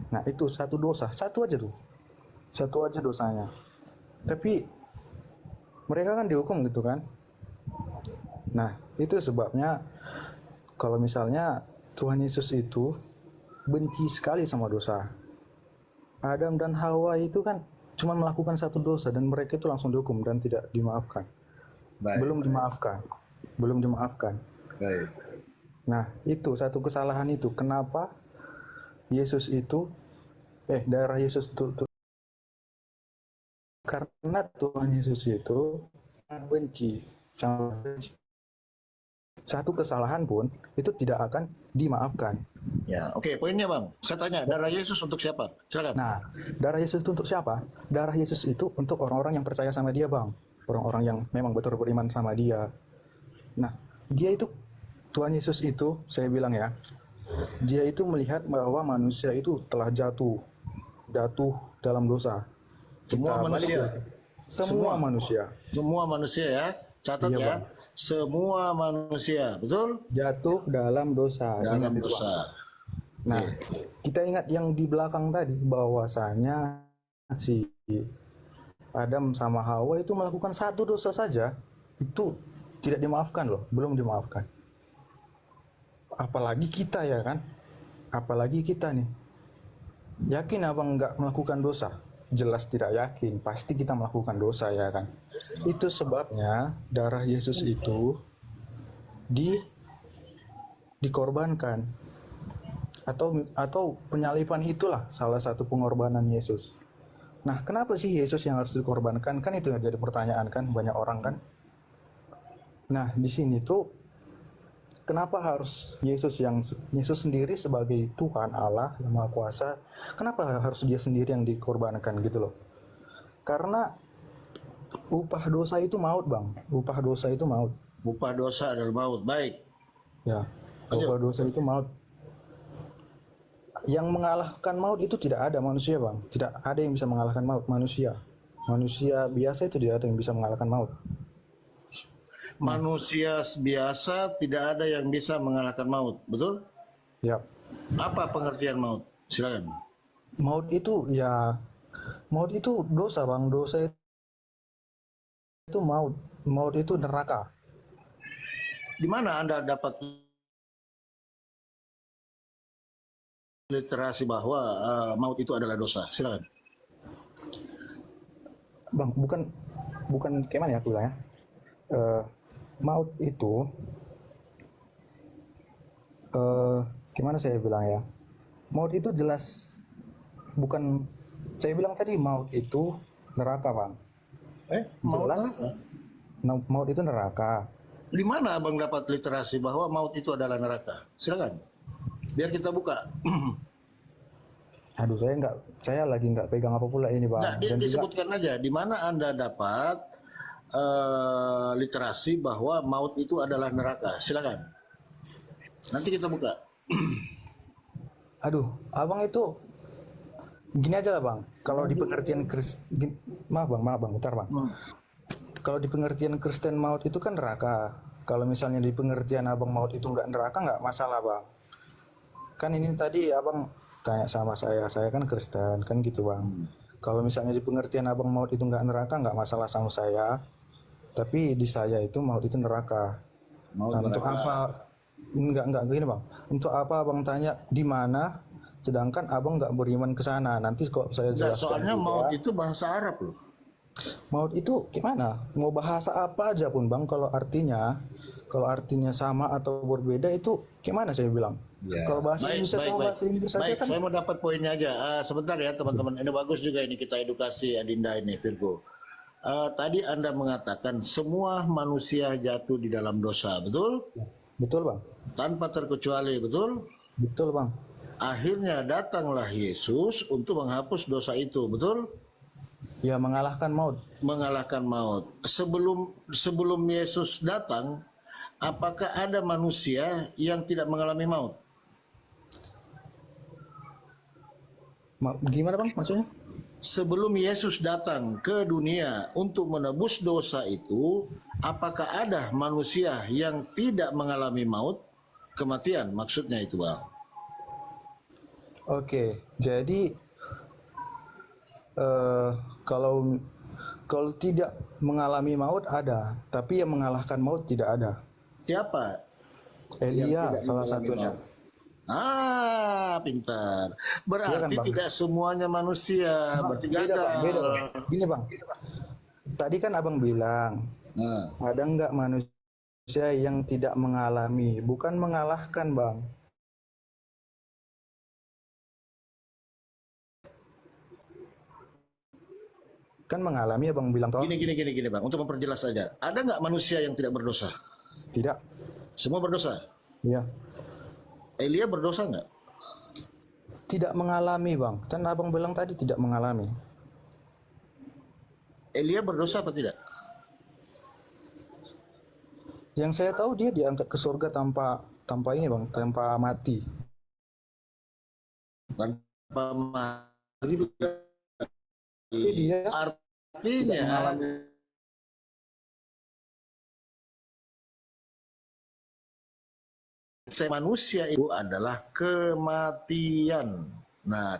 Nah itu satu dosa, satu aja dosanya. Tapi mereka kan dihukum gitu kan. Nah itu sebabnya kalau misalnya Tuhan Yesus itu benci sekali sama dosa. Adam dan Hawa itu kan cuma melakukan satu dosa dan mereka itu langsung dihukum dan tidak dimaafkan. Belum dimaafkan. Baik. Nah, itu satu kesalahan itu. Kenapa Yesus itu darah Yesus itu karena Tuhan Yesus itu benci. Satu kesalahan pun itu tidak akan dimaafkan. Ya, oke, poinnya Bang. Saya tanya, darah Yesus untuk siapa? Silakan. Nah, darah Yesus itu untuk siapa? Darah Yesus itu untuk orang-orang yang percaya sama dia, Bang. Orang-orang yang memang betul beriman sama dia. Nah, dia itu Tuhan Yesus itu, saya bilang ya, dia itu melihat bahwa manusia itu telah jatuh dalam dosa. Semua manusia. Semua manusia ya. Catat Iya, ya. Bang. Semua manusia, betul? Jatuh dalam dosa. Dalam Ingat itu, dosa. Bang. Nah, kita ingat yang di belakang tadi bahwasanya si Adam sama Hawa itu melakukan satu dosa saja, itu tidak dimaafkan loh, belum dimaafkan. Apalagi kita ya kan, apalagi kita nih. Yakin abang nggak melakukan dosa? Jelas tidak yakin, pasti kita melakukan dosa ya kan. Itu sebabnya darah Yesus itu dikorbankan, atau penyaliban itulah salah satu pengorbanan Yesus. Nah, kenapa sih Yesus yang harus dikorbankan? Kan itu yang jadi pertanyaan kan banyak orang kan. Nah, di sini tuh kenapa harus Yesus sendiri sebagai Tuhan Allah yang Maha Kuasa, kenapa harus dia sendiri yang dikorbankan gitu loh? Karena upah dosa itu maut, Bang. Upah dosa itu maut. Upah dosa adalah maut. Baik. Ya, upah dosa itu maut. Yang mengalahkan maut itu tidak ada manusia, Bang. Tidak ada yang bisa mengalahkan maut, manusia. Manusia biasa itu tidak ada yang bisa mengalahkan maut. Manusia biasa tidak ada yang bisa mengalahkan maut, betul? Ya. Apa pengertian maut? Silakan. Maut itu dosa, Bang. Dosa itu maut. Maut itu neraka. Di mana Anda dapat literasi bahwa maut itu adalah dosa? Silakan. Bang, bukan kayak mana ya aku bilang ya. Maut itu gimana saya bilang ya? Maut itu jelas bukan, saya bilang tadi maut itu neraka, Bang. Jelas maut itu neraka. Di mana Abang dapat literasi bahwa maut itu adalah neraka? Silakan. Biar kita buka. Aduh, saya lagi nggak pegang apa pula ini, Bang. Nah, disebutkan aja di mana Anda dapat literasi bahwa maut itu adalah neraka. Silakan. Nanti kita buka. Aduh, abang itu gini aja lah, Bang. Kalau di pengertian maaf bang, bentar bang. Kalau di pengertian Kristen maut itu kan neraka. Kalau misalnya di pengertian abang maut itu nggak neraka, nggak masalah, Bang. Kan ini tadi abang tanya sama saya kan Kristen, kan gitu, Bang. Kalau misalnya di pengertian abang maut itu nggak neraka, nggak masalah sama saya. Tapi di saya itu maut itu neraka. Nah, untuk apa? Enggak gini, Bang. Untuk apa abang tanya di mana? Sedangkan abang nggak beriman ke sana. Nanti kok saya jelaskan. Soalnya juga, maut itu bahasa Arab loh. Maut itu gimana? Mau bahasa apa aja pun, Bang, kalau artinya kalau artinya sama atau berbeda itu gimana saya bilang? Ya. Kalau bahasa Baik, Indonesia baik, sama baik. bahasa Inggris saja Baik, kan saya mau dapat poinnya aja. Sebentar ya teman-teman. Ini bagus juga ini kita edukasi Adinda ini, Virgo. Tadi Anda mengatakan semua manusia jatuh di dalam dosa, betul? betul bang, Tanpa terkecuali, betul? betul bang, Akhirnya datanglah Yesus untuk menghapus dosa itu, betul? ya mengalahkan maut. Mengalahkan maut. Sebelum Yesus datang, apakah ada manusia yang tidak mengalami maut? Gimana bang maksudnya? Sebelum Yesus datang ke dunia untuk menebus dosa itu, apakah ada manusia yang tidak mengalami maut? Kematian maksudnya itu, Bang. Oke, jadi kalau tidak mengalami maut ada, tapi yang mengalahkan maut tidak ada. Siapa? Elia salah satunya. Pintar. Iya Berarti kan, Bang? tidak semuanya manusia, berarti Beda gagal. bang, beda bang. Gini bang, tadi kan abang bilang Nah, ada nggak manusia yang tidak mengalami, bukan mengalahkan bang. Kan mengalami abang bilang toh? gini, Bang. Untuk memperjelas saja, ada nggak manusia yang tidak berdosa? Tidak. Semua berdosa. Ya. Elia berdosa nggak? Tidak mengalami bang. Kan abang bilang tadi tidak mengalami. Elia berdosa apa tidak? Yang saya tahu dia diangkat ke surga tanpa ini bang, tanpa mati. Tanpa mati. Jadi dia tidak Artinya mengalami. manusia itu adalah kematian. Nah,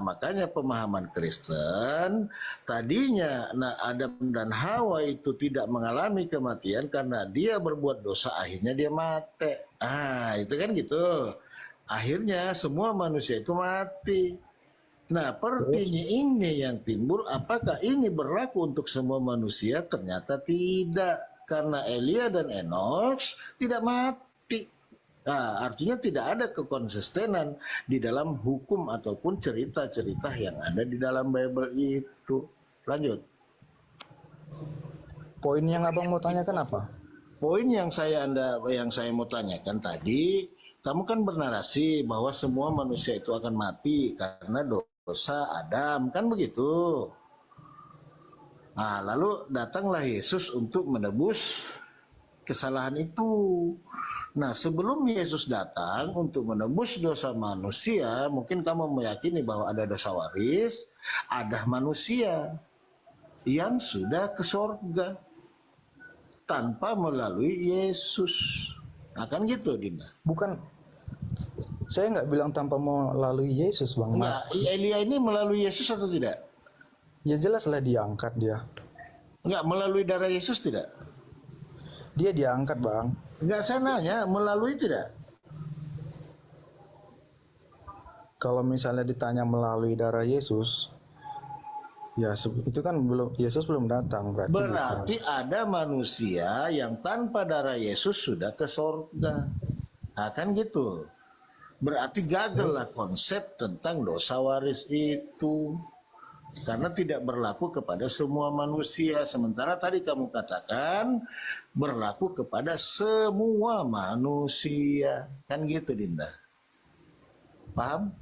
makanya pemahaman Kristen tadinya Adam dan Hawa itu tidak mengalami kematian karena dia berbuat dosa, akhirnya dia mati. Itu kan gitu. Akhirnya semua manusia itu mati. Nah, pertanyaan ini yang timbul, apakah ini berlaku untuk semua manusia? Ternyata tidak, karena Elia dan Enoch tidak mati. Nah, artinya tidak ada kekonsistenan di dalam hukum ataupun cerita-cerita yang ada di dalam Bible itu. Lanjut. Poin yang abang mau tanyakan apa? Poin yang saya mau tanyakan tadi, kamu kan bernarasi bahwa semua manusia itu akan mati karena dosa Adam, kan begitu? Nah, lalu datanglah Yesus untuk menebus kesalahan itu. Nah, sebelum Yesus datang untuk menebus dosa manusia, mungkin kamu meyakini bahwa ada dosa waris, ada manusia yang sudah ke sorga tanpa melalui Yesus. Nah, kan gitu, Dinda. Bukan, saya nggak bilang tanpa melalui Yesus bang. Enggak, Elia ini melalui Yesus atau tidak? Ya jelaslah diangkat dia. Enggak, melalui darah Yesus tidak? Dia diangkat bang. Enggak, saya nanya, melalui tidak? Kalau misalnya ditanya melalui darah Yesus, ya itu kan Yesus belum datang berarti. Berarti ada manusia yang tanpa darah Yesus sudah ke sorga. Nah, kan gitu. Berarti gagal lah konsep tentang dosa waris itu. Karena tidak berlaku kepada semua manusia. Sementara tadi kamu katakan berlaku kepada semua manusia. Kan gitu, Dinda. Paham?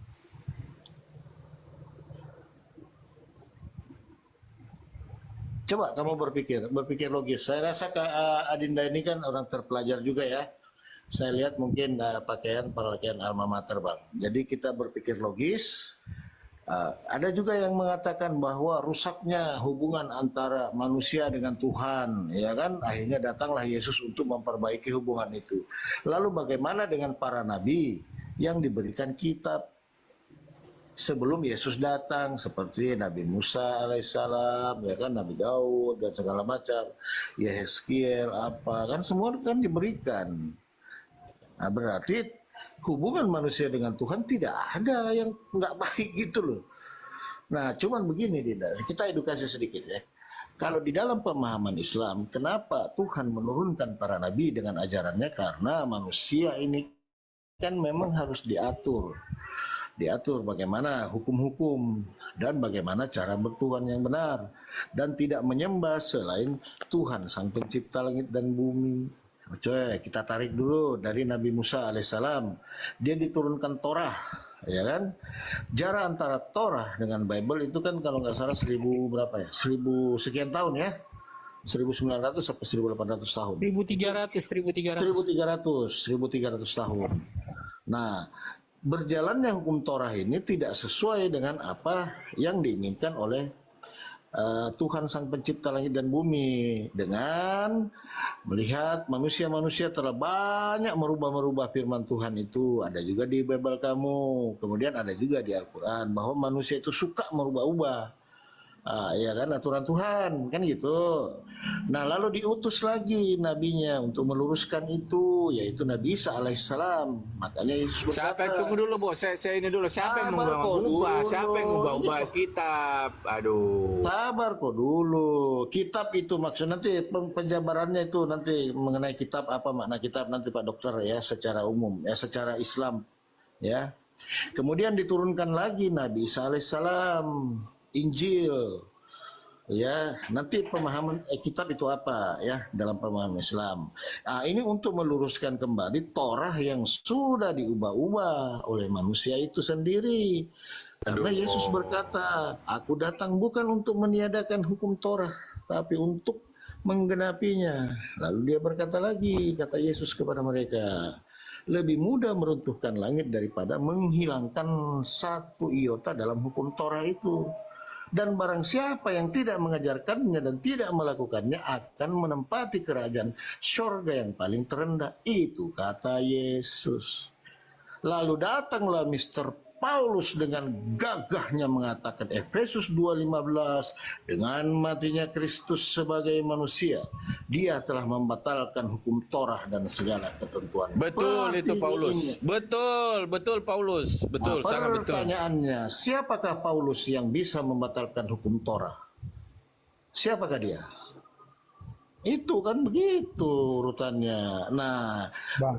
Coba kamu berpikir logis. Saya rasa Adinda ini kan orang terpelajar juga ya. Saya lihat mungkin pakaian alma mater, Bang. Jadi kita berpikir logis. Ada juga yang mengatakan bahwa rusaknya hubungan antara manusia dengan Tuhan, ya kan? Akhirnya datanglah Yesus untuk memperbaiki hubungan itu. Lalu bagaimana dengan para nabi yang diberikan kitab sebelum Yesus datang, seperti Nabi Musa alaihissalam, ya kan, Nabi Daud dan segala macam, Yehezkiel kan semua kan diberikan. Nah, berarti hubungan manusia dengan Tuhan tidak ada yang nggak baik gitu loh. Nah, cuman begini, Dinda, kita edukasi sedikit ya. Kalau di dalam pemahaman Islam, kenapa Tuhan menurunkan para nabi dengan ajarannya? Karena manusia ini kan memang harus diatur bagaimana hukum-hukum dan bagaimana cara bertuhan yang benar, dan tidak menyembah selain Tuhan sang pencipta langit dan bumi. Coy, kita tarik dulu dari Nabi Musa alaihissalam. Dia diturunkan Torah, ya kan? Jarak antara Torah dengan Bible itu kan kalau nggak salah 1000 berapa ya? 1000 sekian tahun ya. 1900 sampai 1800 tahun. 1300 tahun. Nah, berjalannya hukum Torah ini tidak sesuai dengan apa yang diinginkan oleh Tuhan sang pencipta langit dan bumi, dengan melihat manusia-manusia telah banyak merubah-merubah firman Tuhan itu. Ada juga di Bible kamu, kemudian ada juga di Al-Quran bahwa manusia itu suka merubah-ubah. Ya kan, aturan Tuhan kan gitu. Nah, lalu diutus lagi nabinya untuk meluruskan itu, yaitu Nabi Isa alaihissalam. Makanya Yesus berkata, Tunggu dulu, Bos. Saya ini dulu. Siapa yang Sabar kok mengubah? dulu. Siapa yang mengubah kitab? Aduh. sabar kok dulu. Kitab itu maksud nanti penjabarannya itu nanti mengenai kitab, apa makna kitab nanti Pak Dokter ya, secara umum ya, secara Islam ya. Kemudian diturunkan lagi Nabi Isa alaihissalam, Injil. Ya, nanti pemahaman kitab itu apa ya dalam pemahaman Islam. Ini untuk meluruskan kembali Torah yang sudah diubah-ubah oleh manusia itu sendiri. Karena Yesus berkata, aku datang bukan untuk meniadakan hukum Torah, tapi untuk menggenapinya. Lalu dia berkata lagi, kata Yesus kepada mereka, lebih mudah meruntuhkan langit daripada menghilangkan satu iota dalam hukum Torah itu. Dan barang siapa yang tidak mengajarkannya dan tidak melakukannya akan menempati kerajaan surga yang paling terendah. Itu kata Yesus. Lalu datanglah Mr. Paulus dengan gagahnya mengatakan Efesus 2:15, dengan matinya Kristus sebagai manusia, dia telah membatalkan hukum Torah dan segala ketentuan. Betul itu Paulus. Betul Paulus. Betul, sangat betul. Pertanyaannya, siapakah Paulus yang bisa membatalkan hukum Torah? Siapakah dia? Itu kan begitu urutannya. Nah,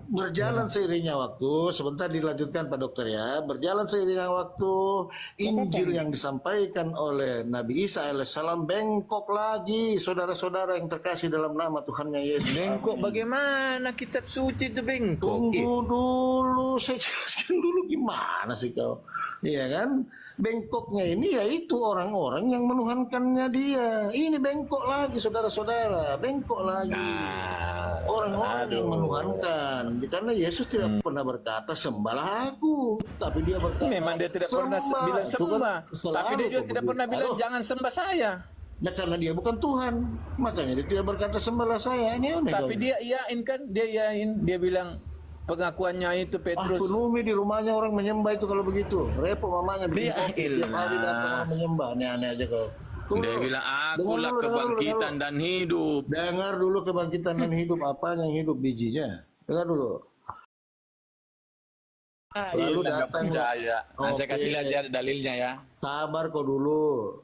berjalan seiringnya waktu, sebentar dilanjutkan Pak Dokter ya. Berjalan seiringnya waktu, Injil yang disampaikan oleh Nabi Isa alaihissalam bengkok lagi, saudara-saudara yang terkasih dalam nama Tuhannya Yesus. Bengkok bagaimana kitab suci itu bengkok? Tunggu dulu, saya jelaskan dulu gimana sih kau. Iya kan? Bengkoknya ini yaitu orang-orang yang menuhankannya dia. Ini bengkok lagi saudara-saudara, bengkok lagi. Orang-orang yang menuhankan. Karena Yesus tidak pernah berkata sembahlah aku, tapi dia berkata Memang dia tidak pernah bilang sembah, tapi dia juga tidak pernah bilang jangan sembah saya. Nah, karena dia bukan Tuhan, makanya dia tidak berkata sembahlah saya. Ini aneh. Tapi dia iyain kan, dia bilang pengakuannya itu Petrus. Penuhi di rumahnya orang menyembah itu kalau begitu. Repot mamanya bikin kopi, tiap hari datang orang menyembah. Aneh-aneh aja kau. Dia bilang akulah kebangkitan dan hidup. Dengar dulu kebangkitan dan hidup, apa yang hidup bijinya. Dengar dulu. Lalu datang. Nah, saya kasih lihat dalilnya ya. Sabar kau dulu.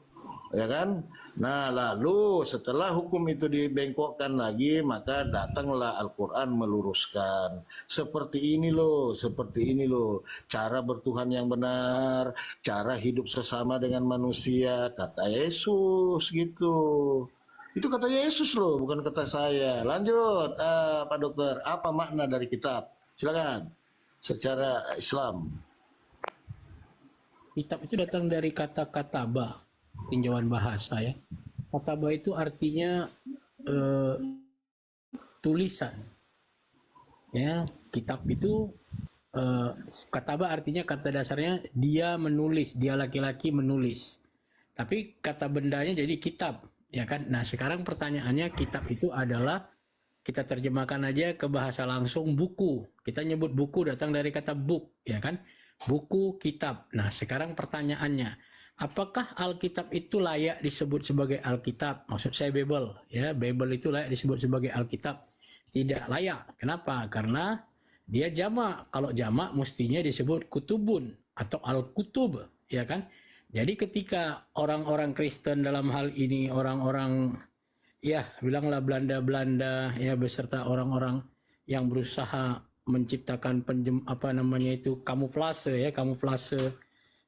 Ya kan? Nah, lalu setelah hukum itu dibengkokkan lagi, maka datanglah Al-Quran meluruskan. Seperti ini loh, cara bertuhan yang benar, cara hidup sesama dengan manusia, kata Yesus gitu. Itu kata Yesus loh, bukan kata saya. Lanjut, Pak Dokter, apa makna dari kitab? Silakan, secara Islam. Kitab itu datang dari kata kataba, tinjauan bahasa ya. Kataba itu artinya tulisan. Ya, kitab itu kataba artinya kata dasarnya dia menulis, dia laki-laki menulis. Tapi kata bendanya jadi kitab, ya kan? Nah, sekarang pertanyaannya kitab itu adalah kita terjemahkan aja ke bahasa langsung buku. Kita nyebut buku datang dari kata book, ya kan? Buku, kitab. Nah, sekarang pertanyaannya, apakah Alkitab itu layak disebut sebagai Alkitab? Maksud saya Bible, ya. Bible itu layak disebut sebagai Alkitab? Tidak layak. Kenapa? Karena dia jamak. Kalau jamak mestinya disebut kutubun atau Al-Kutub, ya kan? Jadi ketika orang-orang Kristen dalam hal ini, orang-orang ya bilanglah Belanda-Belanda ya beserta orang-orang yang berusaha menciptakan kamuflase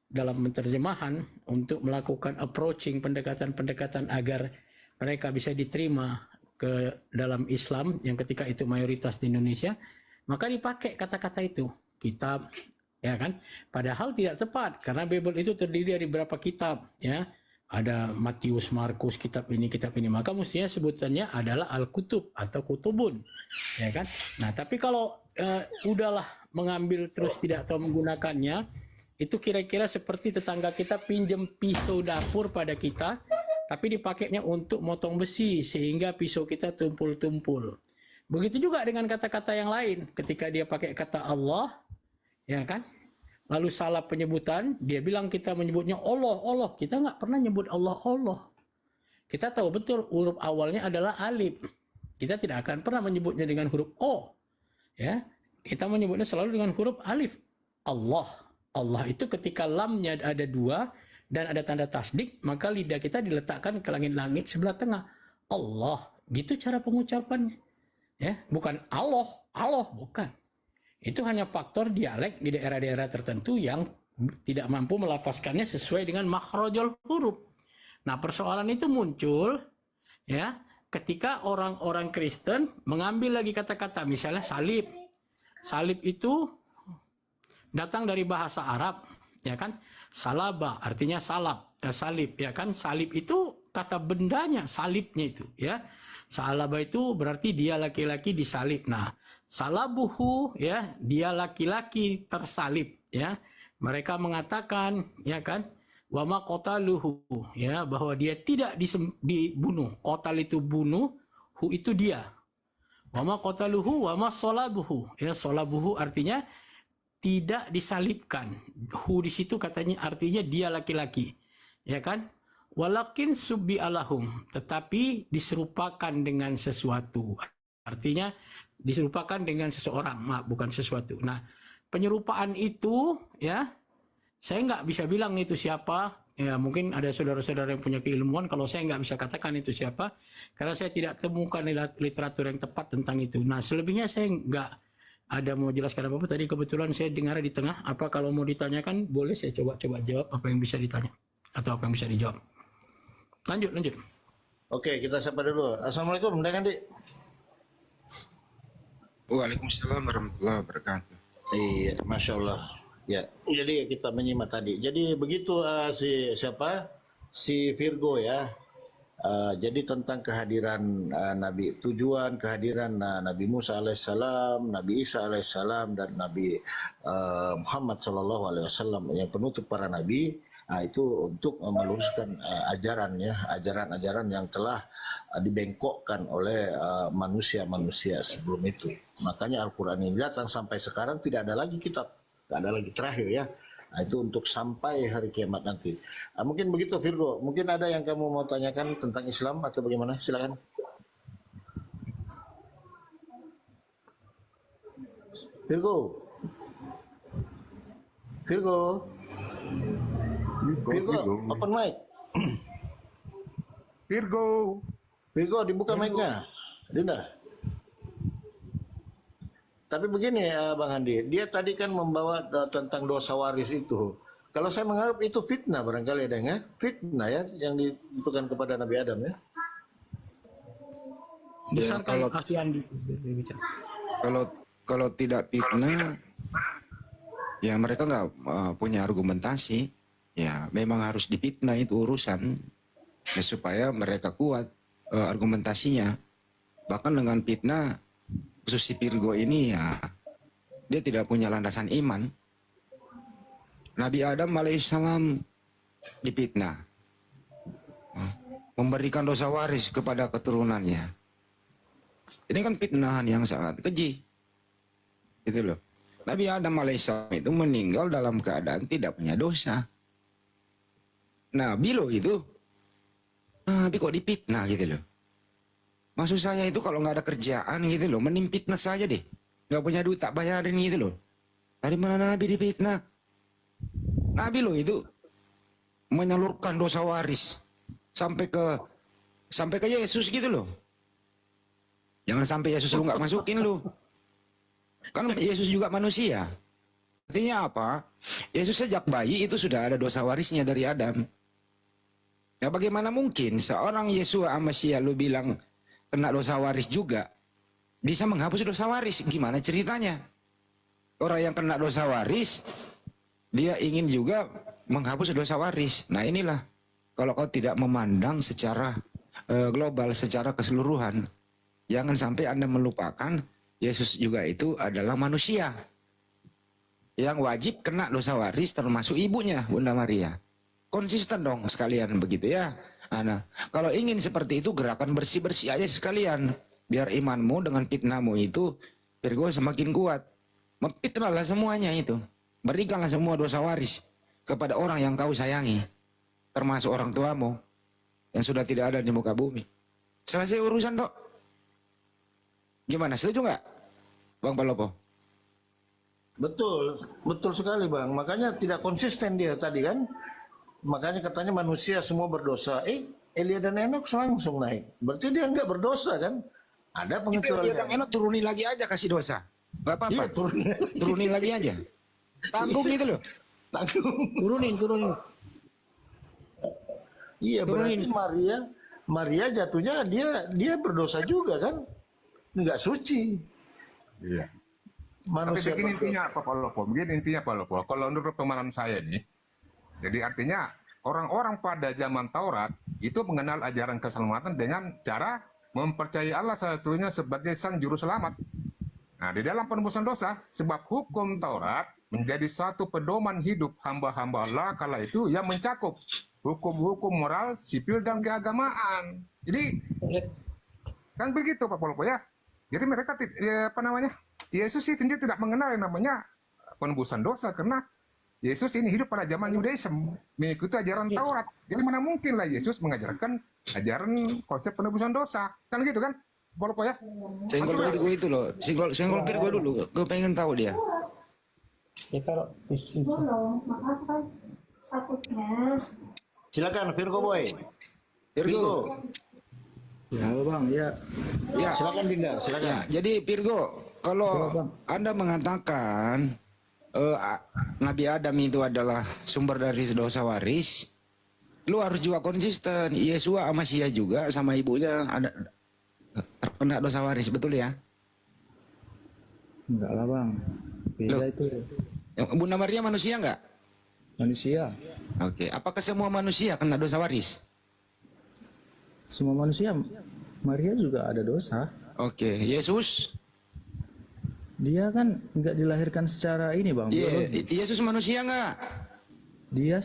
dalam penterjemahan untuk melakukan approaching pendekatan-pendekatan agar mereka bisa diterima ke dalam Islam yang ketika itu mayoritas di Indonesia, maka dipakai kata-kata itu, kitab, ya kan? Padahal tidak tepat karena Bible itu terdiri dari berapa kitab, ya? Ada Matius, Markus, kitab ini, maka mestinya sebutannya adalah Al-Kutub atau Kutubun, ya kan? Nah, tapi kalau udahlah mengambil terus tidak tahu menggunakannya, itu kira-kira seperti tetangga kita pinjam pisau dapur pada kita, tapi dipakainya untuk motong besi sehingga pisau kita tumpul-tumpul. Begitu juga dengan kata-kata yang lain. Ketika dia pakai kata Allah, ya kan? Lalu salah penyebutan, dia bilang kita menyebutnya Allah. Kita nggak pernah nyebut Allah. Kita tahu betul huruf awalnya adalah alif. Kita tidak akan pernah menyebutnya dengan huruf O. Ya, kita menyebutnya selalu dengan huruf alif. Allah. Allah itu ketika lamnya ada 2 dan ada tanda tasdik, maka lidah kita diletakkan ke langit-langit sebelah tengah. Allah, gitu cara pengucapannya. Ya, bukan Allah, bukan. Itu hanya faktor dialek di daerah-daerah tertentu yang tidak mampu melafazkannya sesuai dengan makhrajul huruf. Nah, persoalan itu muncul ya ketika orang-orang Kristen mengambil lagi kata-kata, misalnya salib. Salib itu datang dari bahasa Arab, ya kan? Salaba artinya salab, salib, ya kan? Salib itu kata bendanya, salibnya itu, ya. Salaba itu berarti dia laki-laki disalib. Nah, salabuhu, ya, dia laki-laki tersalib, ya. Mereka mengatakan, ya kan? Wama qataluhu, ya, bahwa dia tidak dibunuh. Qatal itu bunuh, hu itu dia. Wama qataluhu wama salabuhu, ya, salabuhu artinya tidak disalibkan. Hu di situ katanya artinya dia laki-laki, ya kan? Walakin subbi alahum, tetapi diserupakan dengan sesuatu. Artinya diserupakan dengan seseorang, bukan sesuatu. Nah, penyerupaan itu, ya, saya nggak bisa bilang itu siapa. Ya, mungkin ada saudara-saudara yang punya keilmuan. Kalau saya nggak bisa katakan itu siapa, karena saya tidak temukan literatur yang tepat tentang itu. Nah, selebihnya saya nggak ada mau jelaskan apa-apa. Tadi kebetulan saya dengar di tengah. Apa kalau mau ditanyakan boleh saya coba jawab apa yang bisa ditanya atau apa yang bisa dijawab. Lanjut. Oke, kita sapa dulu. Assalamualaikum, Dang Andi. Waalaikumsalam warahmatullahi wabarakatuh. Iya, masya Allah. Ya, jadi kita menyimak tadi. Jadi begitu si Virgo ya. Jadi tentang kehadiran Nabi, tujuan kehadiran Nabi Musa alaihissalam, Nabi Isa alaihissalam, dan Nabi Muhammad sallallahu alaihi wasallam yang penutup para nabi, itu untuk meluruskan ajaran-ajaran yang telah dibengkokkan oleh manusia-manusia sebelum itu. Makanya Al-Quran ini datang sampai sekarang tidak ada lagi kitab, tidak ada lagi terakhir ya. Nah, itu untuk sampai hari kiamat nanti. Mungkin begitu Virgo. Mungkin ada yang kamu mau tanyakan tentang Islam atau bagaimana? Silakan. Virgo, open mic. Virgo, dibuka mic-nya. Dinda. Tapi begini Bang Andi, dia tadi kan membawa tentang dosa waris itu. Kalau saya menganggap itu fitnah barangkali ada ya, fitnah ya yang ditentukan kepada Nabi Adam ya. Ya, kalau tidak fitnah, ya mereka nggak punya argumentasi. Ya memang harus difitnah itu urusan ya, supaya mereka kuat argumentasinya. Bahkan dengan fitnah, khusus si Virgo ini ya dia tidak punya landasan iman. Nabi Adam alaihissalam difitnah, memberikan dosa waris kepada keturunannya. Ini kan fitnahan yang sangat keji, gitu loh. Nabi Adam alaihissalam itu meninggal dalam keadaan tidak punya dosa. Nabi loh itu, Nabi kok difitnah gitu loh. Maksud saya itu kalau nggak ada kerjaan gitu loh, mending fitnah saja deh. Nggak punya duit tak bayarin gitu loh. Dari mana Nabi difitnah? Nabi loh itu. menyalurkan dosa waris sampai ke Yesus gitu loh. Jangan sampai Yesus lu nggak masukin lu. Kan Yesus juga manusia. Artinya apa? Yesus sejak bayi itu sudah ada dosa warisnya dari Adam. Ya bagaimana mungkin seorang Yesua Amasia lu bilang kena dosa waris juga bisa menghapus dosa waris? Gimana ceritanya? Orang yang kena dosa waris dia ingin juga menghapus dosa waris. Nah inilah kalau kau tidak memandang secara global, secara keseluruhan, jangan sampai Anda melupakan Yesus juga itu adalah manusia yang wajib kena dosa waris termasuk ibunya Bunda Maria. Konsisten dong sekalian begitu ya. Nah, kalau ingin seperti itu gerakan bersih-bersih aja sekalian. Biar imanmu dengan fitnahmu itu Virgo semakin kuat. Memfitnahlah semuanya itu. Berikanlah semua dosa waris kepada orang yang kau sayangi. Termasuk orang tuamu yang sudah tidak ada di muka bumi. Selesai urusan toh. Gimana, setuju nggak Bang Palopo? Betul, betul sekali Bang. Makanya tidak konsisten dia tadi kan. Makanya katanya manusia semua berdosa. Elia dan Enok langsung naik. Berarti dia nggak berdosa kan? Ada Itu Elia pengecualian. dan Enok turunin lagi aja kasih dosa. Gak apa-apa. Iya, Turunin lagi aja. Tanggung gitu loh. Turunin. Iya, berarti Maria jatuhnya dia berdosa juga kan? Nggak suci. Iya. Manusia Tapi begini berdosa. intinya apa Pak Lopo? Begini intinya Pak Lopo. Kalau menurut pemahaman saya nih, jadi artinya orang-orang pada zaman Taurat itu mengenal ajaran keselamatan dengan cara mempercayai Allah satunya sebagai sang juru selamat. Nah, di dalam penebusan dosa, sebab hukum Taurat menjadi satu pedoman hidup hamba-hamba Allah kala itu yang mencakup hukum-hukum moral, sipil, dan keagamaan. Jadi, kan begitu Pak Polopo ya. Jadi mereka, Yesus sih sendiri tidak mengenal yang namanya penebusan dosa, karena Yesus ini hidup pada zaman Yudaism, mengikuti ajaran Taurat. Jadi mana mungkin lah Yesus mengajarkan ajaran konsep penebusan dosa. Kan gitu kan, Polopo ya? Senggol Virgo itu loh. Senggol Virgo dulu. Gue pengen tahu dia. Ya kalau Silakan Virgo Boy. Virgo. Ya bang, ya. Ya. Silakan Dinda, silakan. Ya, jadi Virgo, kalau Anda mengatakan Nabi Adam itu adalah sumber dari dosa waris, lu harus juga konsisten. Yesua Amasia juga sama ibunya ada terkena dosa waris, betul ya? Enggak lah bang, beda Loh. itu. Bunda Maria manusia nggak? Manusia. Oke, apakah semua manusia kena dosa waris? Semua manusia, Maria juga ada dosa. Oke, Yesus? Dia kan nggak dilahirkan secara ini bang. Iya, biologis. Yesus manusia nggak? Dia.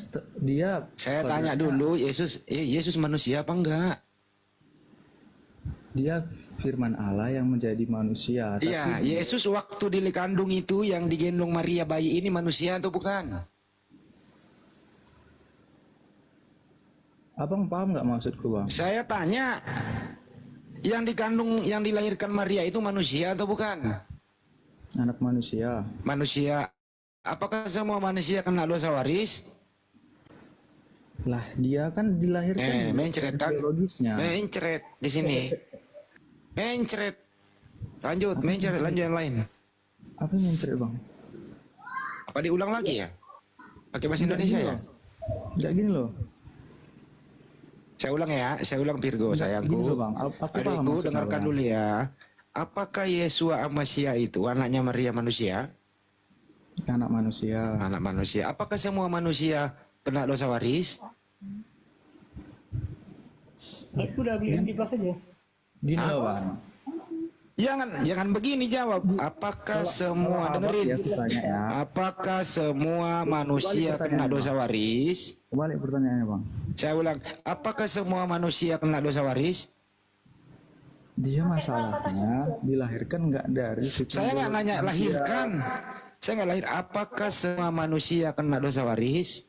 Saya tanya dulu, Yesus manusia apa enggak? Dia firman Allah yang menjadi manusia. Iya, Yesus waktu dikandung itu yang digendong Maria bayi ini manusia atau bukan? Abang paham nggak maksudku bang? Saya tanya, yang dikandung, yang dilahirkan Maria itu manusia atau bukan? Anak manusia. Manusia. Apakah semua manusia kena dosa waris? Lah dia kan dilahirkan mencret kan? biologisnya. Mencret di sini. Mencret. Lanjut, mencret, lanjut yang lain. Apa yang mencret bang? Apa diulang lagi ya? Pakai bahasa Indonesia ya? Nggak gini loh. Saya ulang ya, saya ulang Virgo sayangku. Gini loh bang, aku paham Adikku maksudnya, dengarkan Bang. dulu ya. Apakah Yesua Amasia itu anaknya Maria manusia? Anak manusia. Anak manusia. Apakah semua manusia kena dosa waris? aku udah bilang di belakang aja. Gini loh bang. Jangan begini jawab. Apakah semua kalau abang dengerin? ya, aku tanya ya. Apakah semua manusia kena dosa waris? Kembali pertanyaannya bang. Saya ulang. Apakah semua manusia kena dosa waris? Dia masalahnya dilahirkan nggak dari sistem Saya nggak biologis nanya manusia. lahirkan. Saya nggak lahir. Apakah semua manusia kena dosa waris?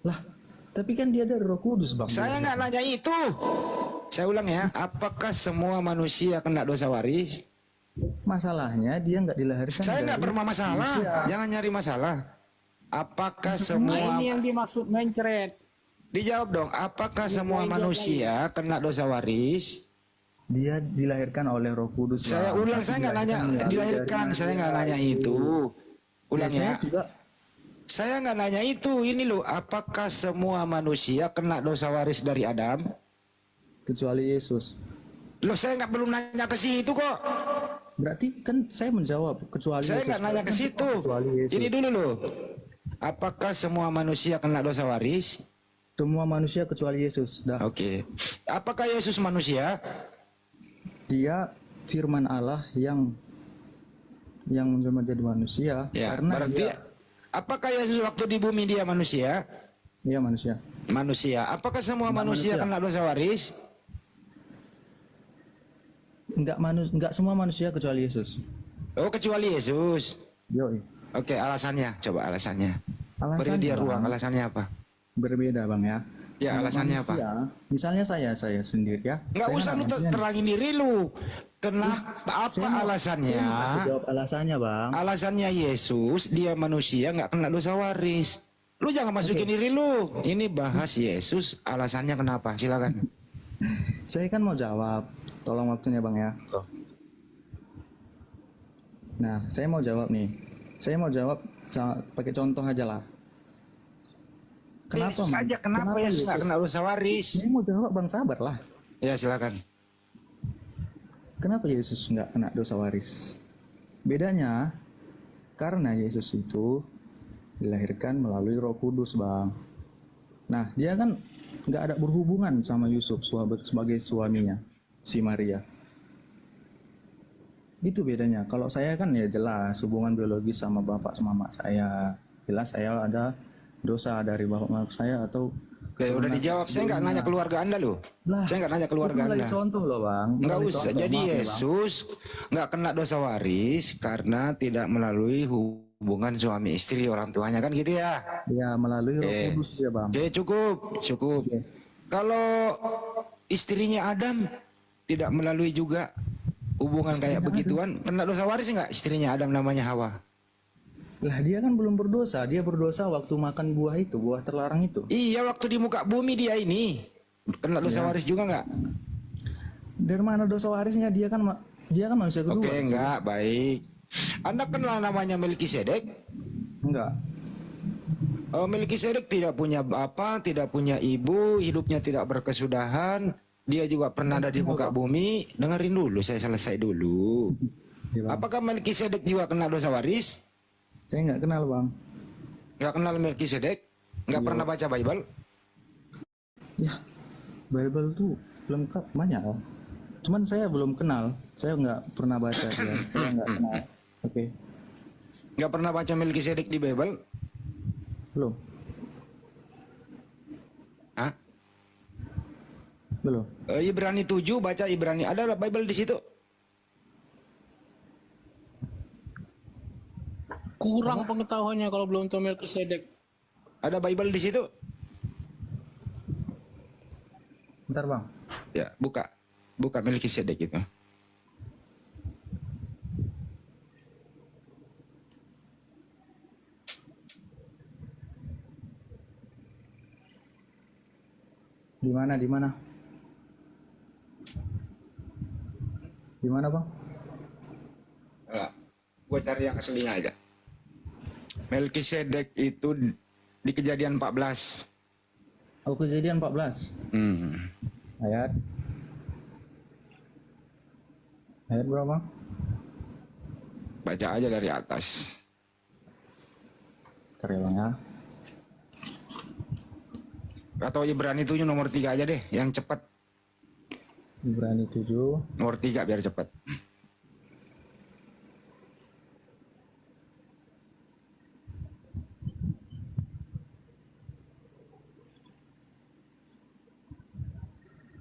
Lah, tapi kan dia dari Roh Kudus bang. Saya nggak nanya itu. Saya ulang ya. Apakah semua manusia kena dosa waris? Masalahnya dia nggak dilahirkan. Saya nggak dari bermasalah. manusia. Jangan nyari masalah. Apakah Nah, semua ini yang dimaksud mencret. dijawab dong? Apakah semua manusia kena dosa waris? Dia dilahirkan oleh Roh Kudus. Saya Bang. ulang, saya nggak nanya dilahirkan, saya nggak nanya itu. Ulang Saya ya. juga Saya nggak nanya itu. Ini loh, apakah semua manusia kena dosa waris dari Adam? kecuali Yesus. Loh, saya nggak belum nanya ke situ kok. Berarti kan saya menjawab kecuali Saya Yesus. nggak nanya ke situ. Kecuali Yesus. Ini dulu loh. Apakah semua manusia kena dosa waris? Semua manusia kecuali Yesus. Dah. Oke. Apakah Yesus manusia? Dia firman Allah yang menjadi manusia. Ya, Karena berarti apakah Yesus waktu di bumi dia manusia? dia manusia. Manusia. Apakah semua Enggak manusia manusia. kena dosa waris? Enggak semua manusia kecuali Yesus. Oh, kecuali Yesus. Yoi. Oke, alasannya. Coba alasannya. Beri Alasannya, dia ruang. Bang, Alasannya apa? berbeda Bang ya. Ya, Kalau alasannya apa? manusia, misalnya saya sendiri ya. Nggak Saya usah kan lu manusia nih. terangin diri lu. Kenapa? Apa Saya mau alasannya? kasih jawab alasannya Bang. Alasannya Yesus, dia manusia nggak kena dosa waris. Lu jangan masukin diri lu. Ini bahas Yesus, alasannya kenapa? Silakan. Saya kan mau jawab. Tolong waktunya Bang ya. Nah, saya mau jawab nih. Saya mau jawab pakai contoh aja lah. Kenapa, Yesus Bang? aja, kenapa Yesus nggak kena dosa waris? Saya mau jawab Bang, sabar lah. Ya, silakan. Kenapa Yesus nggak kena dosa waris? Bedanya, karena Yesus itu dilahirkan melalui Roh Kudus, Bang. Nah, dia kan nggak ada berhubungan sama Yusuf sebagai suaminya, si Maria. Itu bedanya. Kalau saya kan ya jelas hubungan biologis sama bapak sama mama saya. Jelas saya ada dosa dari bapak mama saya atau Oke, udah dijawab. Saya nggak nanya keluarga Anda loh. Lah, Saya nggak nanya keluarga itu Anda. lagi contoh loh Bang. Nggak Lagi usah. contoh, Jadi maaf ya, Bang. Yesus nggak kena dosa waris karena tidak melalui hubungan suami istri orang tuanya, kan gitu ya? Ya melalui Roh Oke. Kudus ya Bang. Oke, cukup. Kalau istrinya Adam tidak melalui juga hubungan kayak begituan, kena dosa waris nggak istrinya Adam namanya Hawa? Lah dia kan belum berdosa. Dia berdosa waktu makan buah itu, buah terlarang itu. Iya, waktu di muka bumi dia ini kena dosa waris juga nggak? Dari mana dosa warisnya? Dia kan manusia kedua. Oke, enggak, baik. Anda kenal namanya Melkisedek? Enggak. Melkisedek tidak punya bapak, tidak punya ibu, hidupnya tidak berkesudahan. Dia juga pernah ada di muka bumi. Dengerin dulu, saya selesai dulu. Ya, Bang. Apakah Melkisedek juga kena dosa waris? Saya nggak kenal Bang. Nggak kenal Melkisedek? Nggak pernah baca Bible? Ya, Bible tuh lengkap banyak. Cuman saya belum kenal. Saya nggak pernah baca dia. Saya nggak kenal. Oke. Nggak pernah baca Melkisedek di Bible? Belum. Hah? Belum. Ibrani 7, baca Ibrani. Ada Bible di situ? Kurang pengetahuannya kalau belum tahu Melkisedek. Ada Bible di situ? Bentar Bang. Ya, buka. Buka Melkisedek itu. Di mana? Di mana? Di mana Bang? Gue cari yang aslinya aja. Melkisedek itu di Kejadian 14. Oh, Kejadian 14. Ayat berapa? Baca aja dari atas. Bentar ya Bang ya. Atau Ibrani 7 nomor 3 aja deh, yang cepat. Ibrani 7. Nomor 3 biar cepat.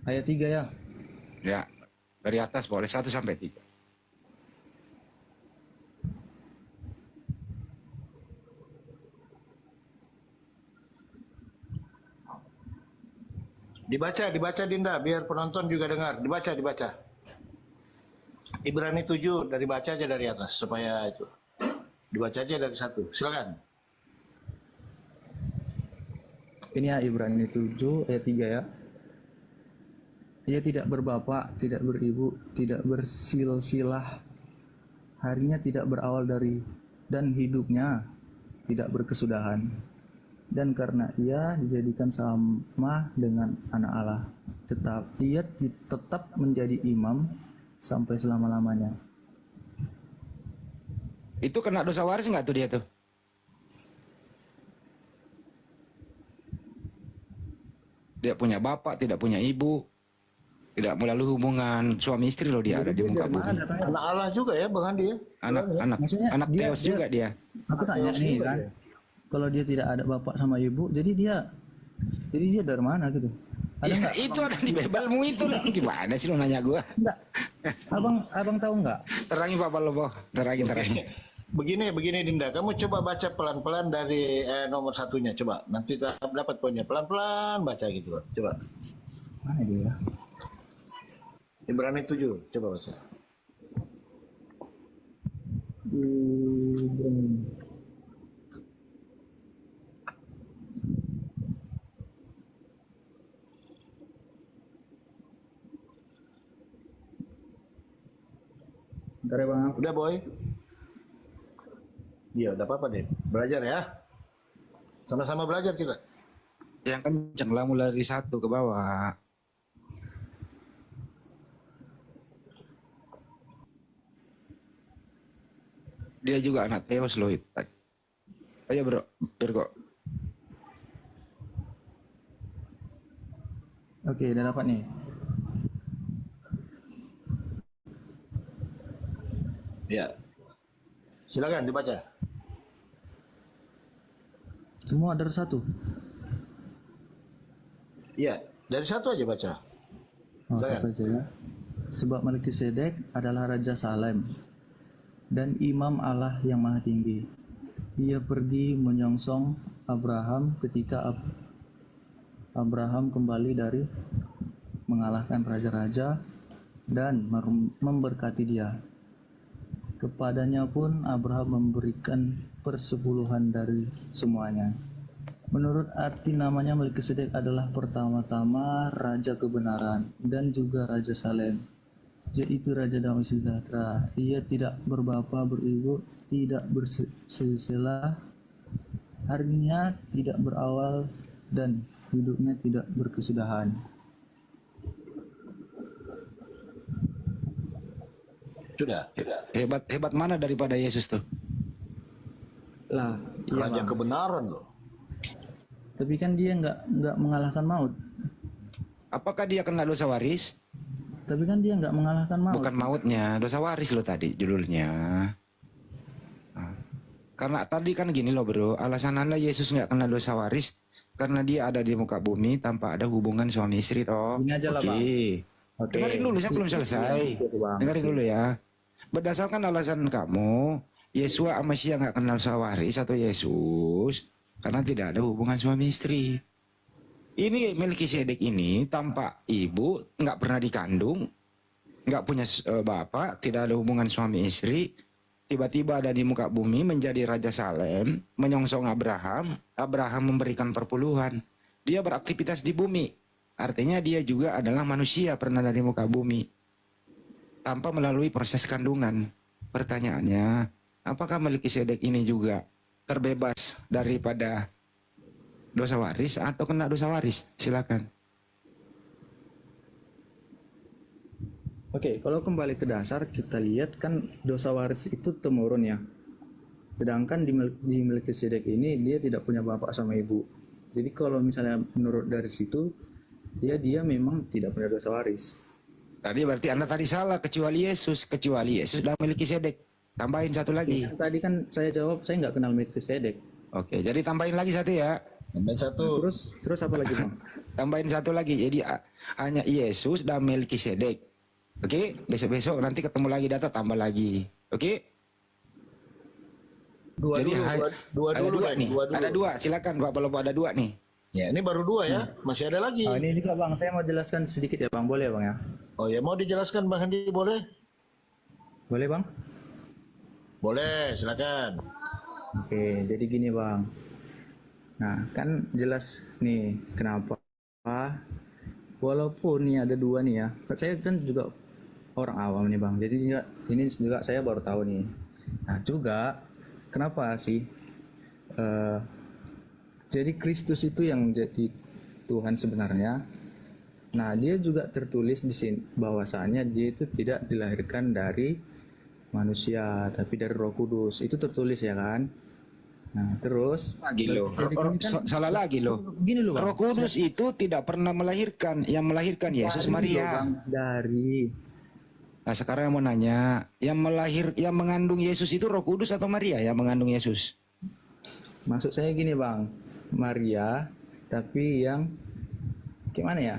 Ayat 3 ya. Ya, dari atas boleh 1 sampai 3. Dibaca Dinda, biar penonton juga dengar. Dibaca. Ibrani 7 dari baca aja dari atas supaya itu. Dibaca aja dari 1. Silakan. Ini ya Ibrani 7 ayat 3 ya. Ia tidak berbapak, tidak beribu, tidak bersilsilah. Harinya tidak berawal dari dan hidupnya tidak berkesudahan. Dan karena ia dijadikan sama dengan anak Allah, ia tetap menjadi imam sampai selama-lamanya. Itu kena dosa waris nggak tuh dia tuh? Dia punya bapak, tidak punya ibu, tidak melalui hubungan suami istri loh dia ada di muka bumi. Anak Allah juga ya Bang Andi ya. Anak Theos juga dia. Aku tanya nih kan, kalau dia tidak ada bapak sama ibu, jadi dia dari mana gitu? Ada Ya, nggak? itu ada di Bibelmu itu loh. Gimana sih lo nanya gua? Enggak. Abang tahu nggak? Terangin Pak Palopo, terangin. Begini Dinda, kamu coba baca pelan-pelan dari nomor satunya, coba. Nanti dapat poinnya, pelan-pelan baca gitu loh. Coba. Mana dia? Ibrani 7, coba baca. Bentar ya Bang. Udah boy? Iya, udah apa-apa deh. Belajar ya. Sama-sama belajar kita. Yang kenceng lah mulai dari 1 ke bawah. Dia juga anak Theos loh itu. Ayo bro, kok. Oke, udah dapat nih. Ya. Silakan dibaca. Semua dari satu. Iya, dari satu aja baca. Satu aja ya. Sebab Melkisedek adalah Raja Salem dan Imam Allah yang Maha Tinggi. Ia pergi menyongsong Abraham ketika Abraham kembali dari mengalahkan raja-raja dan memberkati dia. Kepadanya pun Abraham memberikan persepuluhan dari semuanya. Menurut arti namanya, Melkisedek adalah pertama-tama Raja Kebenaran dan juga Raja Salem, yaitu Raja Damai Sejahtera. Ia tidak berbapa, beribu, tidak bersilsilah, harinya tidak berawal, dan hidupnya tidak berkesudahan. Sudah. Hebat mana daripada Yesus tuh? Lah, iya Raja Bang. kebenaran loh. Tapi kan dia nggak mengalahkan maut. Apakah dia kena dosa waris? Tapi kan dia nggak mengalahkan maut. Bukan mautnya, dosa waris lo tadi judulnya. Nah, karena tadi kan gini loh bro, alasan anda Yesus nggak kena dosa waris karena dia ada di muka bumi tanpa ada hubungan suami istri toh. Ini aja lah, Bang. Oke. Dengarin dulu, saya belum selesai. Dengarin dulu ya. Berdasarkan alasan kamu, Yesua sama Sia nggak kenal dosa waris atau Yesus karena tidak ada hubungan suami istri. Ini Melkisedek ini tanpa ibu, nggak pernah dikandung, nggak punya bapak, tidak ada hubungan suami istri, tiba-tiba ada di muka bumi menjadi Raja Salem, menyongsong Abraham, Abraham memberikan perpuluhan. Dia beraktivitas di bumi, artinya dia juga adalah manusia pernah ada di muka bumi, tanpa melalui proses kandungan. Pertanyaannya, apakah Melkisedek ini juga terbebas daripada dosa waris atau kena dosa waris? Silakan. Oke, kalau kembali ke dasar kita lihat kan dosa waris itu temurun ya. Sedangkan di Melkisedek ini dia tidak punya bapak sama ibu. Jadi kalau misalnya menurut dari situ dia memang tidak punya dosa waris. Tadi berarti Anda tadi salah, kecuali Yesus dan Melkisedek. Tambahin satu lagi. Tadi kan saya jawab saya nggak kenal Melkisedek. Oke, jadi tambahin lagi satu ya. Tambahin satu. Terus apa lagi Bang? Tambahin satu lagi. Jadi hanya Yesus dan Melkisedek. Oke, besok-besok nanti ketemu lagi data tambah lagi. Oke? Jadi ada dua nih. Ada dua. Silakan Pak Palopo, ada dua nih. Ya, ini baru dua ya. Masih ada lagi. Oh, ini juga Bang, saya mau jelaskan sedikit ya Bang, boleh ya Bang ya? Oh ya, mau dijelaskan Bang Handi boleh? Boleh Bang? Boleh, silakan. Oke, jadi gini Bang. Nah, kan jelas nih kenapa. Walaupun nih ada dua nih ya. Saya kan juga orang awam nih Bang. Jadi ini juga saya baru tahu nih. Nah, juga kenapa sih jadi Kristus itu yang jadi Tuhan sebenarnya? Nah, dia juga tertulis di sini bahwasannya dia itu tidak dilahirkan dari manusia, tapi dari Roh Kudus. Itu tertulis ya kan? Nah, terus Lagi loh. Salah lagi loh. Gini loh, Bang. Roh Kudus itu tidak pernah melahirkan. Yang melahirkan Yesus Dari loh, Maria. Bang. Dari. Nah, sekarang mau nanya, yang mengandung Yesus itu Roh Kudus atau Maria yang mengandung Yesus? Maksud saya gini Bang, Maria, tapi yang gimana ya?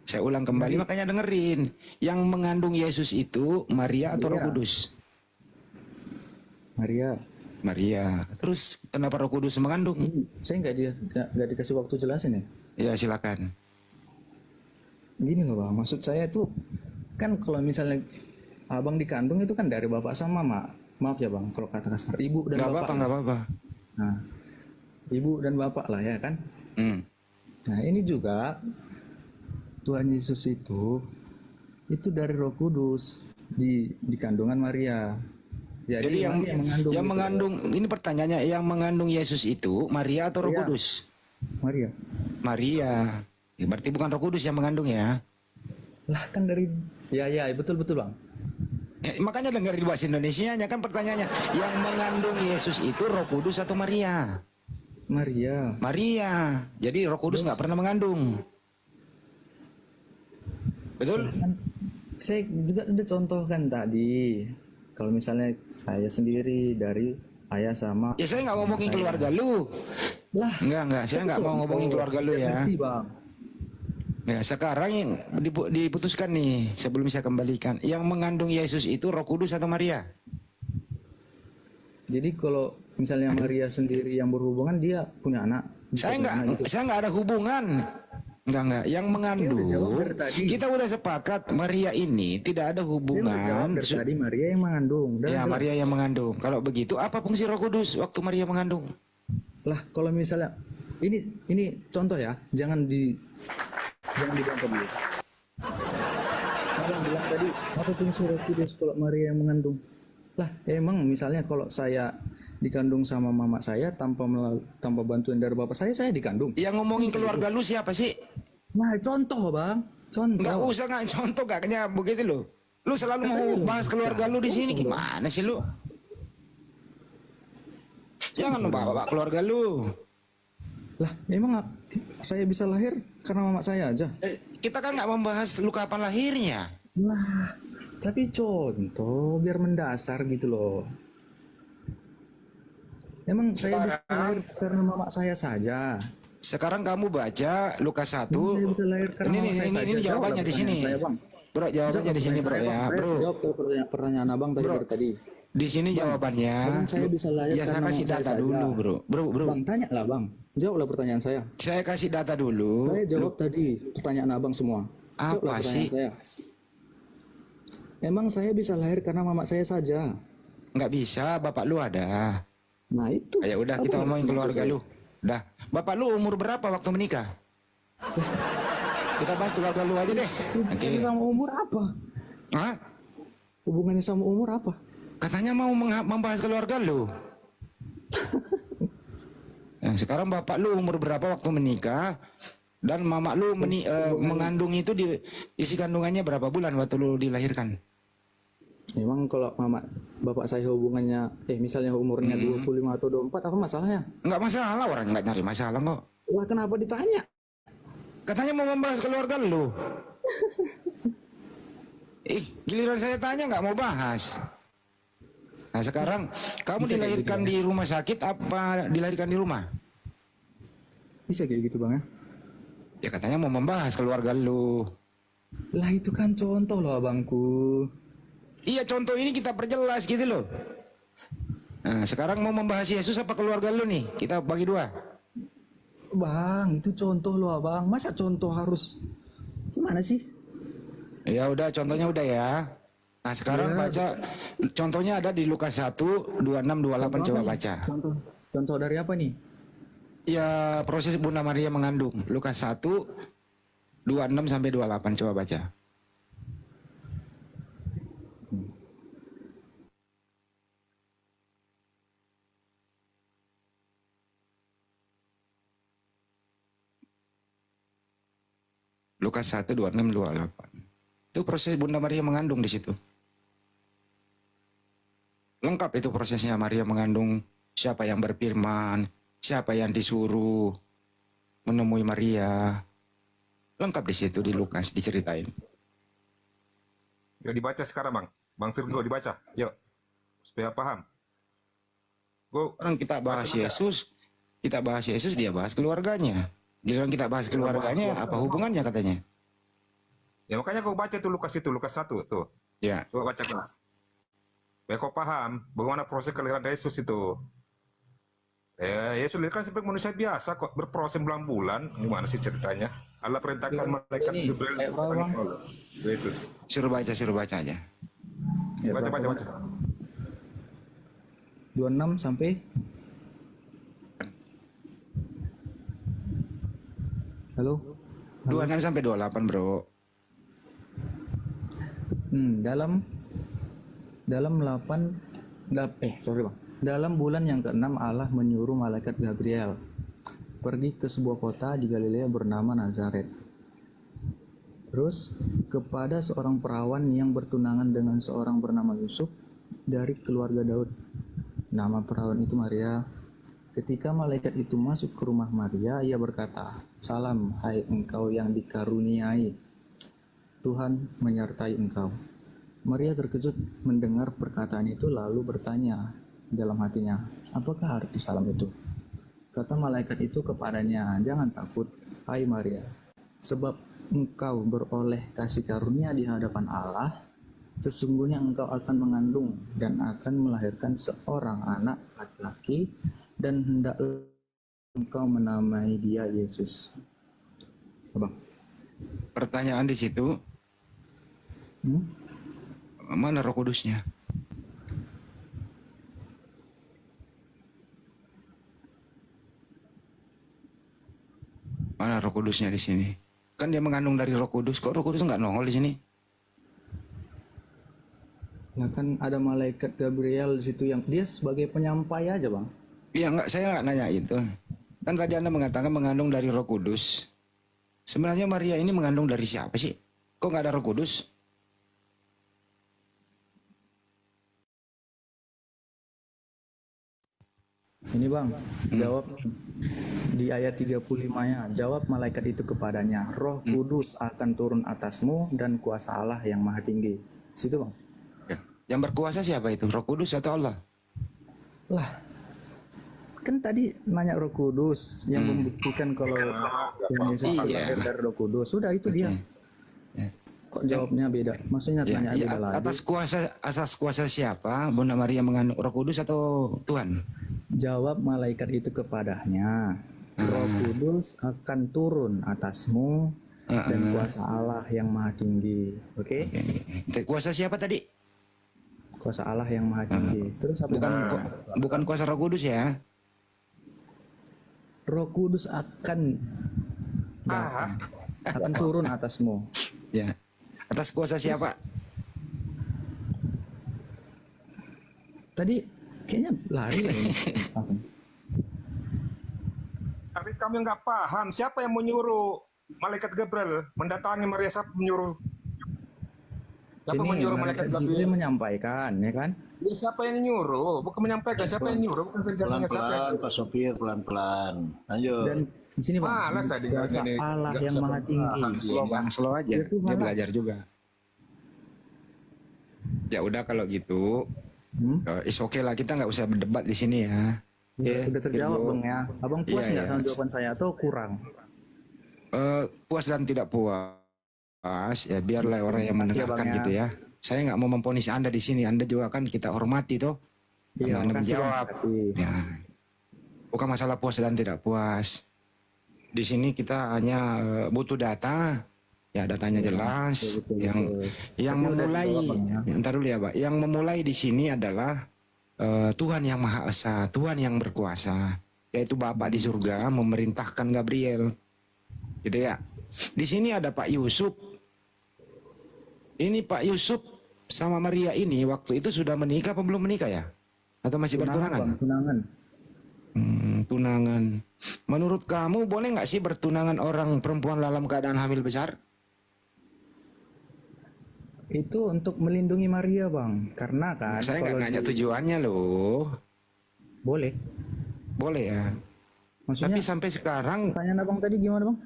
Saya ulang kembali, makanya dengerin. Yang mengandung Yesus itu Maria atau Roh Maria. Kudus? Maria. Maria. Terus kenapa Roh Kudus mengandung? Saya nggak dikasih waktu jelasin ya. Ya silakan. Gini loh Bang, maksud saya tuh kan kalau misalnya abang dikandung itu kan dari bapak sama mama. Maaf ya Bang, kalau kata kasar, ibu dan Gak bapak. apa-apa, gak apa-apa. Nah, ibu dan bapak lah ya kan. Nah ini juga Tuhan Yesus itu dari Roh Kudus di kandungan Maria. Jadi yang Maria yang gitu. mengandung, ini pertanyaannya, yang mengandung Yesus itu Maria atau Roh Maria. Kudus? Maria. Maria. Ya, berarti bukan Roh Kudus yang mengandung ya? Lah kan dari ya betul Bang. Makanya dengar di bahasa Indonesianya kan pertanyaannya, yang mengandung Yesus itu Roh Kudus atau Maria? Maria. Maria. Jadi Roh Kudus nggak pernah mengandung. Betul? Kan saya juga udah contohkan tadi. Kalau misalnya saya sendiri dari ayah sama. Ya saya nggak ngomongin keluarga lu. Lah. Enggak. Saya nggak mau ngomongin keluarga lu ya. Ngerti, Bang. Ya sekarang yang diputuskan nih sebelum saya kembalikan. Yang mengandung Yesus itu Roh Kudus atau Maria? Jadi kalau misalnya Maria sendiri yang berhubungan, dia punya anak. Saya nggak ada hubungan. Enggak. Yang mengandung. Kita udah sepakat Maria ini tidak ada hubungan. Dari tadi Maria yang mengandung. Ya Maria yang mengandung. Kalau begitu apa fungsi Roh Kudus waktu Maria mengandung? Lah kalau misalnya ini contoh ya, jangan dibantah dulu. Abang bilang tadi apa fungsi Roh Kudus kalau Maria yang mengandung? Lah emang misalnya kalau saya dikandung sama mama saya tanpa bantuan dari bapak saya dikandung. Yang ngomongin keluarga lu siapa sih? Nah contoh Bang, contoh. Nggak usah contoh, gak kayaknya begitu lo. Lu selalu mau bahas keluarga lu di sini, gimana sih lu? Jangan bawa keluarga lu. Lah memang saya bisa lahir karena mama saya aja. Kita kan nggak membahas lu kapan lahirnya. Lah tapi contoh biar mendasar gitu loh. Emang saya bisa lahir karena mama saya saja. Sekarang kamu baca Lukas 1. Saya bisa lahir karena mama saya saja. Ini jawabannya di sini. Bro, jawabannya di sini, Bro ya, Bro. Jawab pertanyaan Abang tadi. Di sini jawabannya. Bang, saya bisa lahir ya saya karena kasih mama data saya dulu, saja. Bro. Bang, tanya lah Bang. Jawablah pertanyaan saya. Saya kasih data dulu. Saya jawab tadi pertanyaan Abang semua. Apa sih? Saya. Emang saya bisa lahir karena mama saya saja. Nggak bisa, bapak lu ada. Nah itu. Ya udah kita ngomongin keluarga lu. Udah. Bapak lu umur berapa waktu menikah? Kita bahas keluarga lu aja deh. Oke. Sama umur apa? Hah? Hubungannya sama umur apa? Katanya mau membahas keluarga lu. Nah, sekarang bapak lu umur berapa waktu menikah? Dan mama lu mengandung itu isi kandungannya berapa bulan waktu lu dilahirkan? Emang kalau bapak saya hubungannya misalnya umurnya 25 atau 24 apa masalahnya? Enggak masalah, orang nggak nyari masalah kok. Wah kenapa ditanya? Katanya mau membahas keluarga lu. Giliran saya tanya nggak mau bahas. Nah sekarang kamu Bisa dilahirkan gitu, di rumah sakit apa dilahirkan di rumah? Bisa kayak gitu Bang ya? Ya katanya mau membahas keluarga lu. Lah itu kan contoh loh abangku. Iya contoh ini kita perjelas gitu loh. Nah sekarang mau membahas Yesus apa keluarga lu nih? Kita bagi dua. Bang itu contoh loh abang. Masa contoh harus gimana sih? Ya udah contohnya udah ya. Nah sekarang baca contohnya ada di Lukas 1 26 28 coba baca. Contoh dari apa nih? Ya proses Bunda Maria mengandung. Lukas 1 26 sampai 28 coba baca. Lukas 1 26 28. Itu proses Bunda Maria mengandung di situ. Lengkap itu prosesnya Maria mengandung, siapa yang berfirman, siapa yang disuruh menemui Maria. Lengkap di situ di Lukas diceritain. Yuk dibaca sekarang Bang. Bang Virgo dibaca. Yuk. Supaya paham. Go. Orang kita bahas Yesus, dia bahas keluarganya. Giliran kita bahas keluarganya, apa hubungannya katanya? Ya makanya kau baca tuh Lukas 1 tuh. Ya. Coba baca kau. Supaya kau paham bagaimana proses kelahiran Yesus itu. Yesus kan seperti manusia biasa kok, berproses bulan-bulan. Gimana sih ceritanya? Allah perintahkan malaikat Jibril. Itu. Suruh baca aja. Baca. 26 sampai Halo? 26 sampai 28, Bro. Dalam bulan yang ke-6 Allah menyuruh malaikat Gabriel pergi ke sebuah kota di Galilea bernama Nazaret. Terus kepada seorang perawan yang bertunangan dengan seorang bernama Yusuf dari keluarga Daud. Nama perawan itu Maria. Ketika malaikat itu masuk ke rumah Maria, ia berkata, "Salam, hai engkau yang dikaruniai, Tuhan menyertai engkau." Maria terkejut mendengar perkataan itu lalu bertanya dalam hatinya, "Apakah arti salam itu?" Kata malaikat itu kepadanya, "Jangan takut, hai Maria, sebab engkau beroleh kasih karunia di hadapan Allah. Sesungguhnya engkau akan mengandung dan akan melahirkan seorang anak laki-laki, dan hendaklah engkau menamai dia Yesus." Coba. Pertanyaan di situ, mana Roh Kudusnya? Mana Roh Kudusnya di sini? Kan dia mengandung dari Roh Kudus. Kok Roh Kudus nggak nongol di sini? Nah kan ada malaikat Gabriel di situ yang dia sebagai penyampai aja, Bang. Iya nggak, saya nggak nanya itu. Kan tadi Anda mengatakan mengandung dari Roh Kudus. Sebenarnya Maria ini mengandung dari siapa sih? Kok nggak ada Roh Kudus? Ini Bang, jawab di ayat 35-nya. Jawab malaikat itu kepadanya, "Roh Kudus akan turun atasmu dan kuasa Allah yang Maha Tinggi." Situ Bang. Ya. Yang berkuasa siapa itu? Roh Kudus atau Allah? Lah, kan tadi nanya Roh Kudus yang membuktikan kalau yang Yesus lahir dari Roh Kudus. Sudah itu dia. Kok jawabnya beda? Maksudnya tanya beda lagi. Atas kuasa siapa Bunda Maria mengandung Roh Kudus atau Tuhan? Jawab malaikat itu kepadanya, "Roh Kudus akan turun atasmu dan kuasa Allah yang Maha Tinggi." Oke? Kuasa siapa tadi? Kuasa Allah yang Maha Tinggi. Terus apa? Bukan kuasa Roh Kudus ya? Roh Kudus akan datang, akan turun atasmu. Ya. Atas kuasa siapa? Tadi kayaknya lari lah ini. Tapi kami nggak paham siapa yang menyuruh malaikat Gabriel mendatangi Maria, siapa menyuruh? Siapa Ini menyuruh malaikat Jibril Gabriel? menyampaikan, ya kan? Ya, siapa yang nyuruh? Bukan menyampaikan, siapa yang nyuruh? Bukan senjatanya siapa. Pelan-pelan Pak Sopir, pelan-pelan. Lanjut. Dan di sini Bang, Malas tadi kuasa ini. Allah yang Maha Tinggi. Slow aja. Dia belajar juga. Ya udah kalau gitu, is okay lah, kita nggak usah berdebat di sini ya. Ya, sudah terjawab Bang ya. Abang puas Iya, nggak iya. sama jawaban saya atau kurang? Puas dan tidak puas, ya biarlah orang yang Makasih ya, mendengarkan Bang, ya. gitu ya. Saya nggak mau memponis Anda di sini. Anda juga kan kita hormati toh. Iya, Karena Anda makasih, Bang, menjawab. makasih. Ya. Bukan masalah puas dan tidak puas. Di sini kita hanya butuh data. Ya datanya jelas. betul, Yang Tapi udah memulai, dijawab, Bang, ya. ntar dulu ya Pak. Yang memulai di sini adalah Tuhan yang Maha Esa, Tuhan yang berkuasa. yaitu Bapa di surga memerintahkan Gabriel. Gitu ya. Di sini ada Pak Yusuf. Ini Pak Yusuf sama Maria ini waktu itu sudah menikah apa belum menikah ya? Atau masih bertunangan? Bang, tunangan. Tunangan. Menurut kamu boleh nggak sih bertunangan orang perempuan dalam keadaan hamil besar? Itu untuk melindungi Maria, Bang. Karena kan Saya nggak kalau nanya tujuannya loh. boleh. Boleh ya. Maksudnya Tapi sampai sekarang pertanyaan Abang tadi gimana, Bang?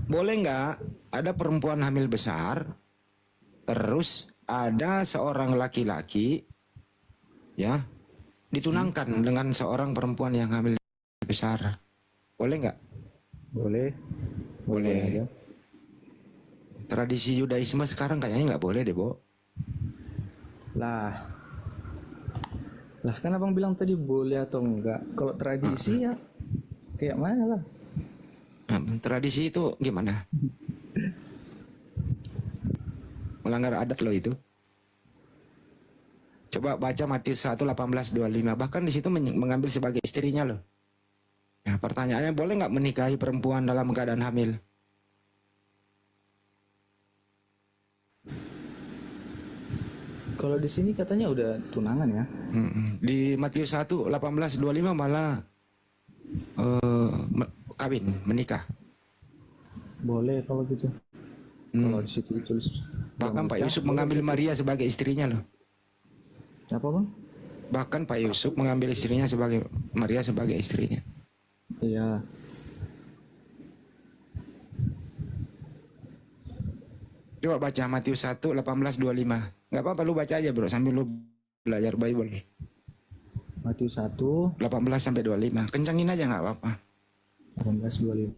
boleh nggak ada perempuan hamil besar, terus ada seorang laki-laki, ya, ditunangkan dengan seorang perempuan yang hamil besar, boleh nggak? Boleh. Boleh. aja. Tradisi Yudaisme sekarang kayaknya nggak boleh deh, Bo. Lah kan Abang bilang tadi boleh atau enggak. Kalau tradisi ya kayak mana lah. Tradisi itu gimana? Melanggar adat loh itu. Coba baca Matius 1:18-25. Bahkan di situ mengambil sebagai istrinya loh. Nah, pertanyaannya boleh nggak menikahi perempuan dalam keadaan hamil? Kalau di sini katanya udah tunangan ya. Di Matius 1:18-25 malah kawin, menikah. Boleh kalau gitu. Kalau di situ ditulis. Bahkan Pak Yusuf mengambil Maria sebagai istrinya loh. Apa, Bang? Bahkan Pak Yusuf mengambil istrinya sebagai Maria sebagai istrinya. Iya. Coba baca Matius 1:18-25. Nggak apa-apa lu baca aja bro sambil lu belajar Bible. Matius 1 18-25. Kencangin aja nggak apa-apa. 18-25.